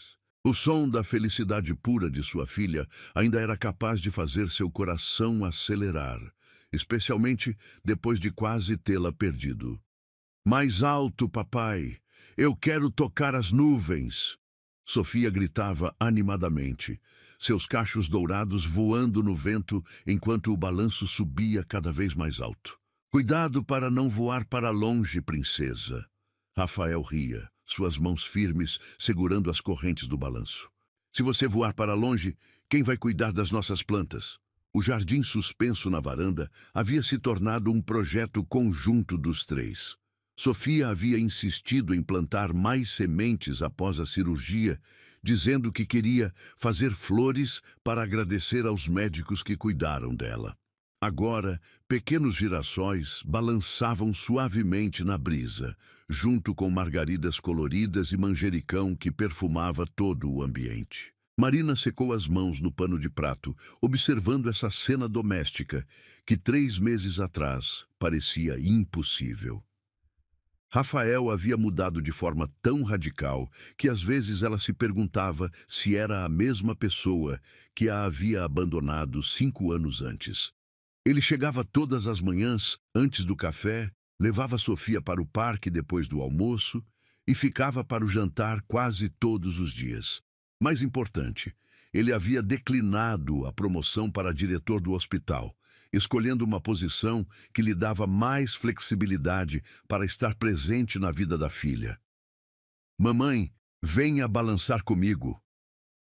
O som da felicidade pura de sua filha ainda era capaz de fazer seu coração acelerar, especialmente depois de quase tê-la perdido. Mais alto, papai! Eu quero tocar as nuvens! Sofia gritava animadamente, seus cachos dourados voando no vento enquanto o balanço subia cada vez mais alto. Cuidado para não voar para longe, princesa. Rafael ria, suas mãos firmes segurando as correntes do balanço. Se você voar para longe, quem vai cuidar das nossas plantas? O jardim suspenso na varanda havia se tornado um projeto conjunto dos três. Sofia havia insistido em plantar mais sementes após a cirurgia, dizendo que queria fazer flores para agradecer aos médicos que cuidaram dela. Agora, pequenos girassóis balançavam suavemente na brisa, junto com margaridas coloridas e manjericão que perfumava todo o ambiente. Marina secou as mãos no pano de prato, observando essa cena doméstica que 3 meses atrás parecia impossível. Rafael havia mudado de forma tão radical que às vezes ela se perguntava se era a mesma pessoa que a havia abandonado 5 anos antes. Ele chegava todas as manhãs, antes do café, Levava Sofia para o parque depois do almoço e ficava para o jantar quase todos os dias. Mais importante, ele havia declinado a promoção para diretor do hospital, escolhendo uma posição que lhe dava mais flexibilidade para estar presente na vida da filha. Mamãe, venha balançar comigo.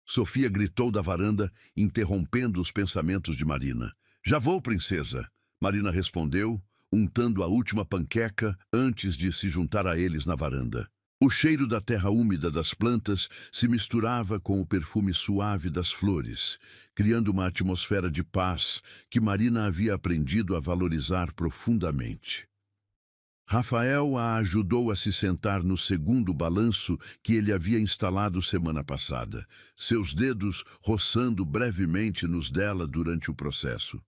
Sofia gritou da varanda, interrompendo os pensamentos de Marina. Já vou, princesa, Marina respondeu, untando a última panqueca antes de se juntar a eles na varanda. O cheiro da terra úmida das plantas se misturava com o perfume suave das flores, criando uma atmosfera de paz que Marina havia aprendido a valorizar profundamente. Rafael a ajudou a se sentar no segundo balanço que ele havia instalado semana passada, seus dedos roçando brevemente nos dela durante o processo.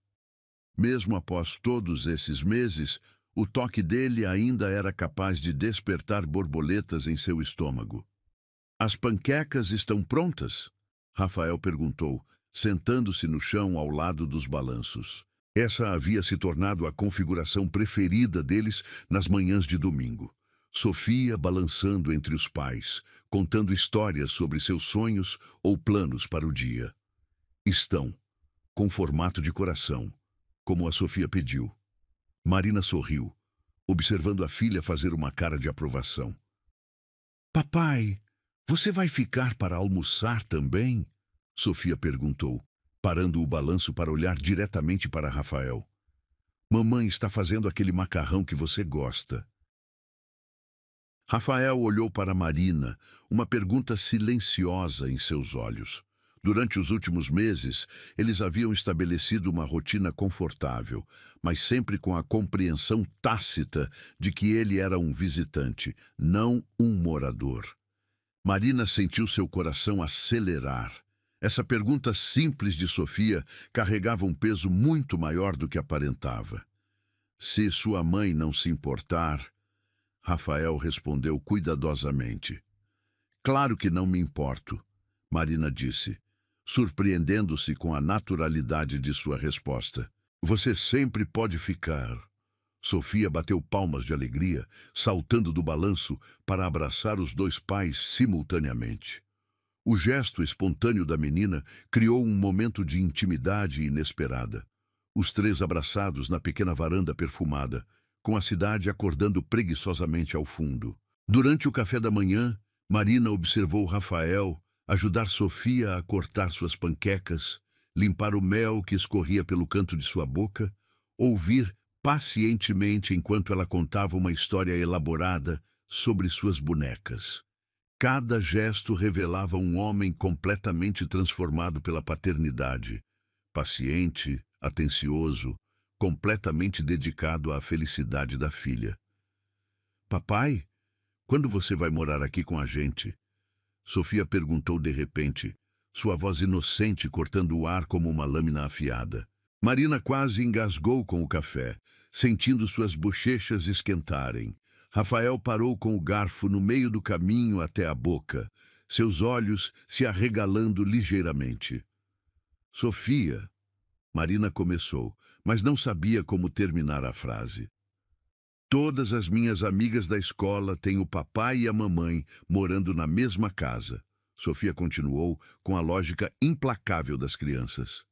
Mesmo após todos esses meses, o toque dele ainda era capaz de despertar borboletas em seu estômago. As panquecas estão prontas? Rafael perguntou, sentando-se no chão ao lado dos balanços. Essa havia se tornado a configuração preferida deles nas manhãs de domingo. Sofia balançando entre os pais, contando histórias sobre seus sonhos ou planos para o dia. Estão, com formato de coração, como a Sofia pediu. Marina sorriu, observando a filha fazer uma cara de aprovação. Papai, você vai ficar para almoçar também? Sofia perguntou, parando o balanço para olhar diretamente para Rafael. Mamãe está fazendo aquele macarrão que você gosta. Rafael olhou para Marina, uma pergunta silenciosa em seus olhos. Durante os últimos meses, eles haviam estabelecido uma rotina confortável, mas sempre com a compreensão tácita de que ele era um visitante, não um morador. Marina sentiu seu coração acelerar. Essa pergunta simples de Sofia carregava um peso muito maior do que aparentava. Se sua mãe não se importar, Rafael respondeu cuidadosamente. Claro que não me importo, Marina disse, surpreendendo-se com a naturalidade de sua resposta. Você sempre pode ficar. Sofia bateu palmas de alegria, saltando do balanço para abraçar os dois pais simultaneamente. O gesto espontâneo da menina criou um momento de intimidade inesperada. Os três abraçados na pequena varanda perfumada, com a cidade acordando preguiçosamente ao fundo. Durante o café da manhã, Marina observou Rafael ajudar Sofia a cortar suas panquecas, limpar o mel que escorria pelo canto de sua boca, ouvir pacientemente enquanto ela contava uma história elaborada sobre suas bonecas. Cada gesto revelava um homem completamente transformado pela paternidade, paciente, atencioso, completamente dedicado à felicidade da filha. Papai, quando você vai morar aqui com a gente? Sofia perguntou de repente, sua voz inocente cortando o ar como uma lâmina afiada. Marina quase engasgou com o café, sentindo suas bochechas esquentarem. Rafael parou com o garfo no meio do caminho até a boca, seus olhos se arregalando ligeiramente. Sofia, Marina começou, mas não sabia como terminar a frase. Todas as minhas amigas da escola têm o papai e a mamãe morando na mesma casa. Sofia continuou com a lógica implacável das crianças.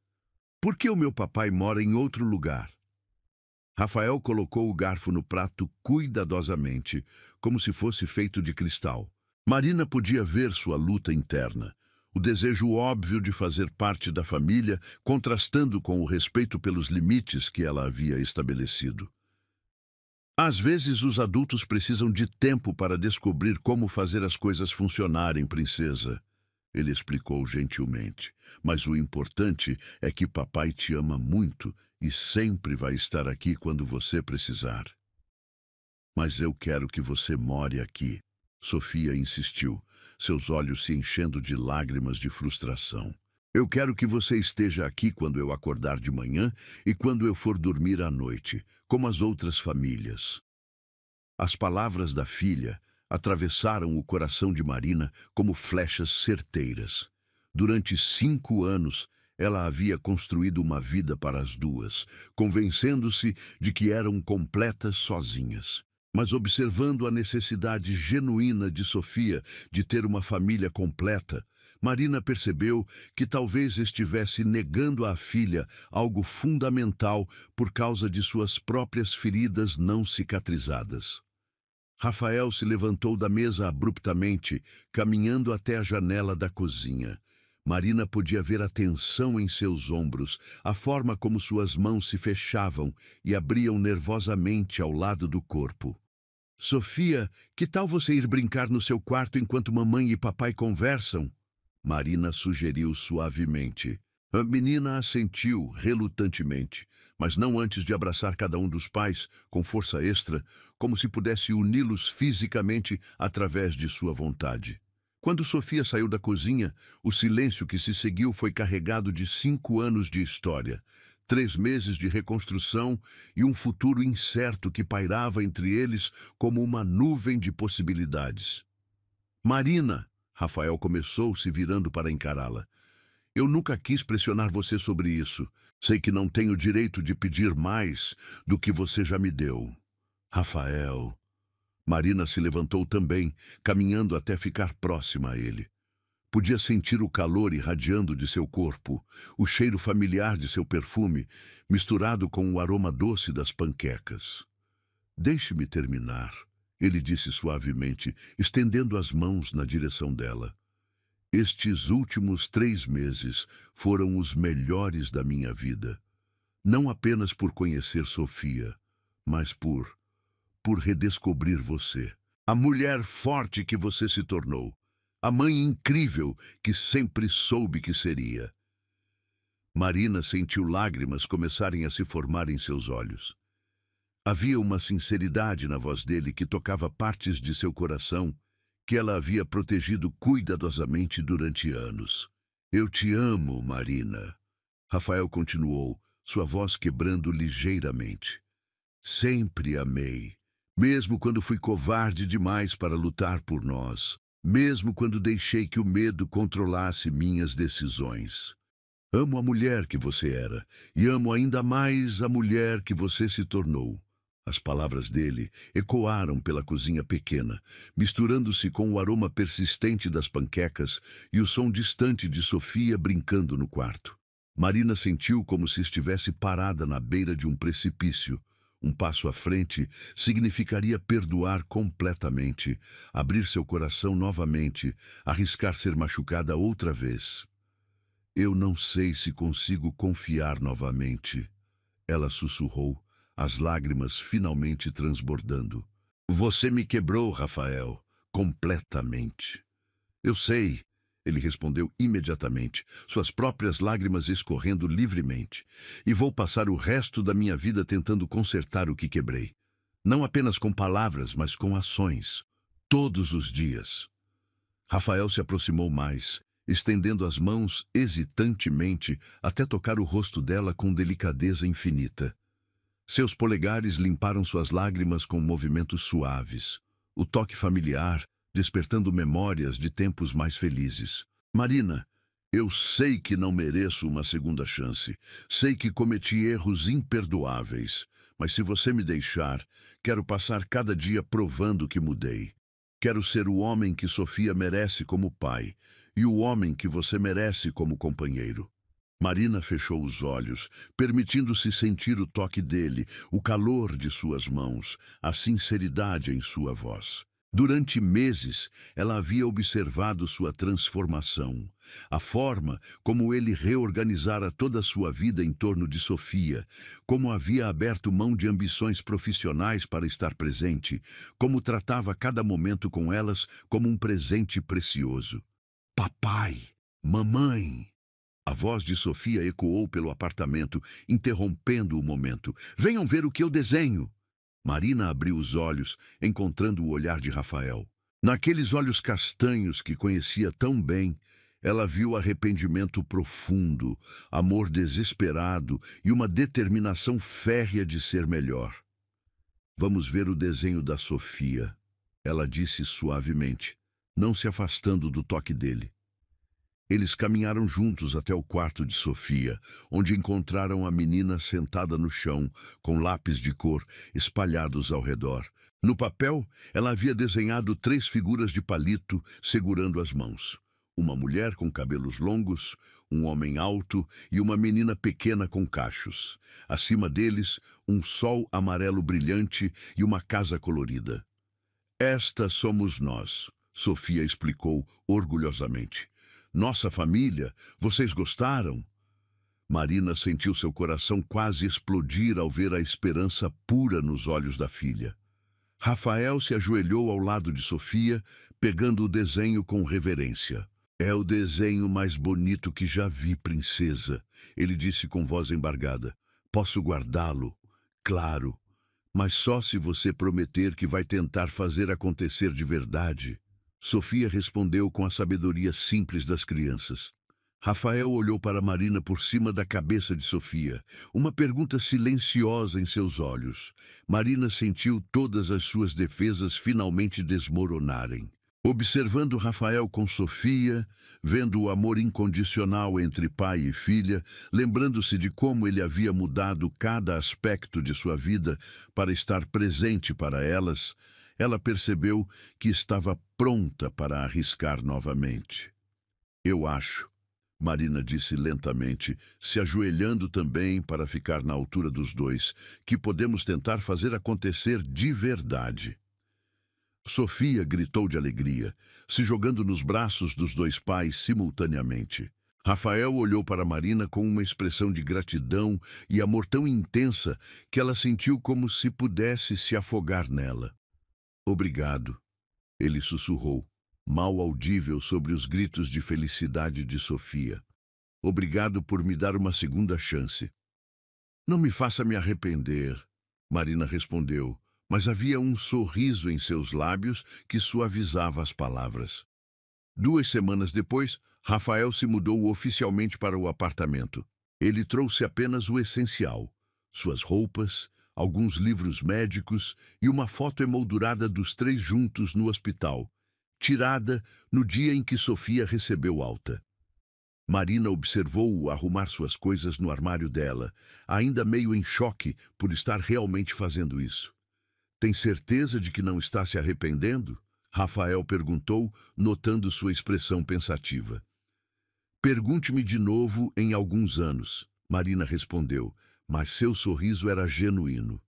Por que o meu papai mora em outro lugar? Rafael colocou o garfo no prato cuidadosamente, como se fosse feito de cristal. Marina podia ver sua luta interna, o desejo óbvio de fazer parte da família, contrastando com o respeito pelos limites que ela havia estabelecido. Às vezes os adultos precisam de tempo para descobrir como fazer as coisas funcionarem, princesa. Ele explicou gentilmente. Mas o importante é que papai te ama muito e sempre vai estar aqui quando você precisar. Mas eu quero que você more aqui, Sofia insistiu, seus olhos se enchendo de lágrimas de frustração. Eu quero que você esteja aqui quando eu acordar de manhã e quando eu for dormir à noite, como as outras famílias. As palavras da filha atravessaram o coração de Marina como flechas certeiras. Durante 5 anos, Ela havia construído uma vida para as duas, convencendo-se de que eram completas sozinhas. Mas observando a necessidade genuína de Sofia de ter uma família completa, Marina percebeu que talvez estivesse negando à filha algo fundamental por causa de suas próprias feridas não cicatrizadas. Rafael se levantou da mesa abruptamente, caminhando até a janela da cozinha. Marina podia ver a tensão em seus ombros, a forma como suas mãos se fechavam e abriam nervosamente ao lado do corpo. Sofia, que tal você ir brincar no seu quarto enquanto mamãe e papai conversam? Marina sugeriu suavemente. A menina assentiu relutantemente, mas não antes de abraçar cada um dos pais com força extra, como se pudesse uni-los fisicamente através de sua vontade. Quando Sofia saiu da cozinha, o silêncio que se seguiu foi carregado de 5 anos de história, 3 meses de reconstrução e um futuro incerto que pairava entre eles como uma nuvem de possibilidades. Marina, Rafael começou se virando para encará-la. Eu nunca quis pressionar você sobre isso. Sei que não tenho direito de pedir mais do que você já me deu. Rafael. Marina se levantou também, caminhando até ficar próxima a ele. Podia sentir o calor irradiando de seu corpo, o cheiro familiar de seu perfume, misturado com o aroma doce das panquecas. Deixe-me terminar, ele disse suavemente, estendendo as mãos na direção dela. Estes últimos 3 meses foram os melhores da minha vida. Não apenas por conhecer Sofia, mas por redescobrir você. A mulher forte que você se tornou. A mãe incrível que sempre soube que seria. Marina sentiu lágrimas começarem a se formar em seus olhos. Havia uma sinceridade na voz dele que tocava partes de seu coração que ela havia protegido cuidadosamente durante anos. Eu te amo, Marina. Rafael continuou, sua voz quebrando ligeiramente. Sempre amei. Mesmo quando fui covarde demais para lutar por nós. Mesmo quando deixei que o medo controlasse minhas decisões. Amo a mulher que você era, e amo ainda mais a mulher que você se tornou. As palavras dele ecoaram pela cozinha pequena, misturando-se com o aroma persistente das panquecas e o som distante de Sofia brincando no quarto. Marina sentiu como se estivesse parada na beira de um precipício. Um passo à frente significaria perdoar completamente, abrir seu coração novamente, arriscar ser machucada outra vez. Eu não sei se consigo confiar novamente, ela sussurrou, as lágrimas finalmente transbordando. Você me quebrou, Rafael, completamente. Eu sei, ele respondeu imediatamente, suas próprias lágrimas escorrendo livremente. E vou passar o resto da minha vida tentando consertar o que quebrei. Não apenas com palavras, mas com ações. Todos os dias. Rafael se aproximou mais, estendendo as mãos hesitantemente até tocar o rosto dela com delicadeza infinita. Seus polegares limparam suas lágrimas com movimentos suaves. O toque familiar, despertando memórias de tempos mais felizes. Marina, eu sei que não mereço uma segunda chance. Sei que cometi erros imperdoáveis. Mas se você me deixar, quero passar cada dia provando que mudei. Quero ser o homem que Sofia merece como pai e o homem que você merece como companheiro. Marina fechou os olhos, permitindo-se sentir o toque dele, o calor de suas mãos, a sinceridade em sua voz. Durante meses, ela havia observado sua transformação, a forma como ele reorganizara toda a sua vida em torno de Sofia, como havia aberto mão de ambições profissionais para estar presente, como tratava cada momento com elas como um presente precioso. Papai, mamãe. A voz de Sofia ecoou pelo apartamento, interrompendo o momento. Venham ver o que eu desenho. Marina abriu os olhos, encontrando o olhar de Rafael. Naqueles olhos castanhos que conhecia tão bem, ela viu arrependimento profundo, amor desesperado e uma determinação férrea de ser melhor. Vamos ver o desenho da Sofia, ela disse suavemente, não se afastando do toque dele. Eles caminharam juntos até o quarto de Sofia, onde encontraram a menina sentada no chão, com lápis de cor espalhados ao redor. No papel, ela havia desenhado 3 figuras de palito segurando as mãos. Uma mulher com cabelos longos, um homem alto e uma menina pequena com cachos. Acima deles, um sol amarelo brilhante e uma casa colorida. "Esta somos nós", Sofia explicou orgulhosamente. "Nossa família, vocês gostaram?" Marina sentiu seu coração quase explodir ao ver a esperança pura nos olhos da filha. Rafael se ajoelhou ao lado de Sofia, pegando o desenho com reverência. "É o desenho mais bonito que já vi, princesa", ele disse com voz embargada. "Posso guardá-lo? Claro, mas só se você prometer que vai tentar fazer acontecer de verdade." Sofia respondeu com a sabedoria simples das crianças. Rafael olhou para Marina por cima da cabeça de Sofia, uma pergunta silenciosa em seus olhos. Marina sentiu todas as suas defesas finalmente desmoronarem. Observando Rafael com Sofia, vendo o amor incondicional entre pai e filha, lembrando-se de como ele havia mudado cada aspecto de sua vida para estar presente para elas, ela percebeu que estava pronta para arriscar novamente. "Eu acho", Marina disse lentamente, se ajoelhando também para ficar na altura dos dois, "que podemos tentar fazer acontecer de verdade." Sofia gritou de alegria, se jogando nos braços dos 2 pais simultaneamente. Rafael olhou para Marina com uma expressão de gratidão e amor tão intensa que ela sentiu como se pudesse se afogar nela. "Obrigado", ele sussurrou, mal audível sobre os gritos de felicidade de Sofia. "Obrigado por me dar uma segunda chance." "Não me faça me arrepender", Marina respondeu, mas havia um sorriso em seus lábios que suavizava as palavras. 2 semanas depois, Rafael se mudou oficialmente para o apartamento. Ele trouxe apenas o essencial: suas roupas, alguns livros médicos e uma foto emoldurada dos 3 juntos no hospital, tirada no dia em que Sofia recebeu alta. Marina observou-o arrumar suas coisas no armário dela, ainda meio em choque por estar realmente fazendo isso. "Tem certeza de que não está se arrependendo?" Rafael perguntou, notando sua expressão pensativa. "Pergunte-me de novo em alguns anos", Marina respondeu, mas seu sorriso era genuíno.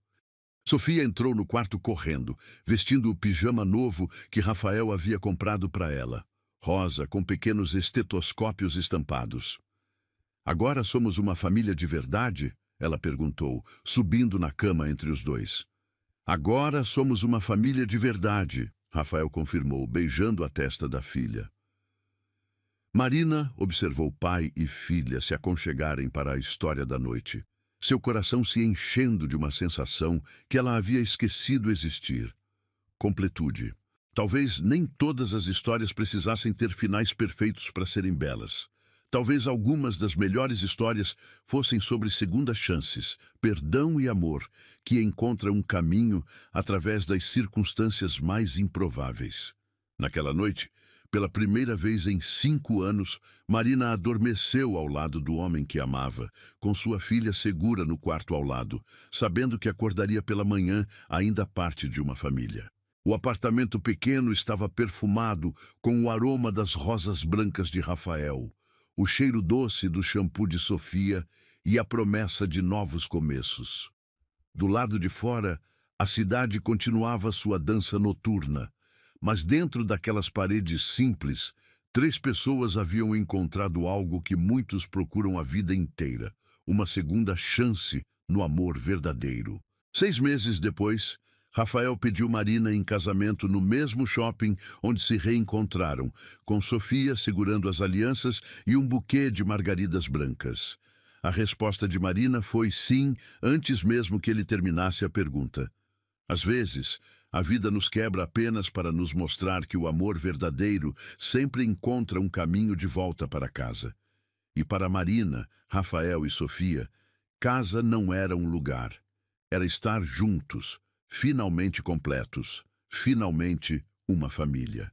Sofia entrou no quarto correndo, vestindo o pijama novo que Rafael havia comprado para ela, rosa, com pequenos estetoscópios estampados. "Agora somos uma família de verdade?" ela perguntou, subindo na cama entre os dois. "Agora somos uma família de verdade", Rafael confirmou, beijando a testa da filha. Marina observou pai e filha se aconchegarem para a história da noite, seu coração se enchendo de uma sensação que ela havia esquecido existir: completude. Talvez nem todas as histórias precisassem ter finais perfeitos para serem belas. Talvez algumas das melhores histórias fossem sobre segundas chances, perdão e amor, que encontram um caminho através das circunstâncias mais improváveis. Naquela noite, pela primeira vez em 5 anos, Marina adormeceu ao lado do homem que amava, com sua filha segura no quarto ao lado, sabendo que acordaria pela manhã ainda parte de uma família. O apartamento pequeno estava perfumado com o aroma das rosas brancas de Rafael, o cheiro doce do shampoo de Sofia e a promessa de novos começos. Do lado de fora, a cidade continuava sua dança noturna, mas dentro daquelas paredes simples, 3 pessoas haviam encontrado algo que muitos procuram a vida inteira: uma segunda chance no amor verdadeiro. 6 meses depois, Rafael pediu Marina em casamento no mesmo shopping onde se reencontraram, com Sofia segurando as alianças e um buquê de margaridas brancas. A resposta de Marina foi sim, antes mesmo que ele terminasse a pergunta. Às vezes, a vida nos quebra apenas para nos mostrar que o amor verdadeiro sempre encontra um caminho de volta para casa. E para Marina, Rafael e Sofia, casa não era um lugar. Era estar juntos, finalmente completos, finalmente uma família.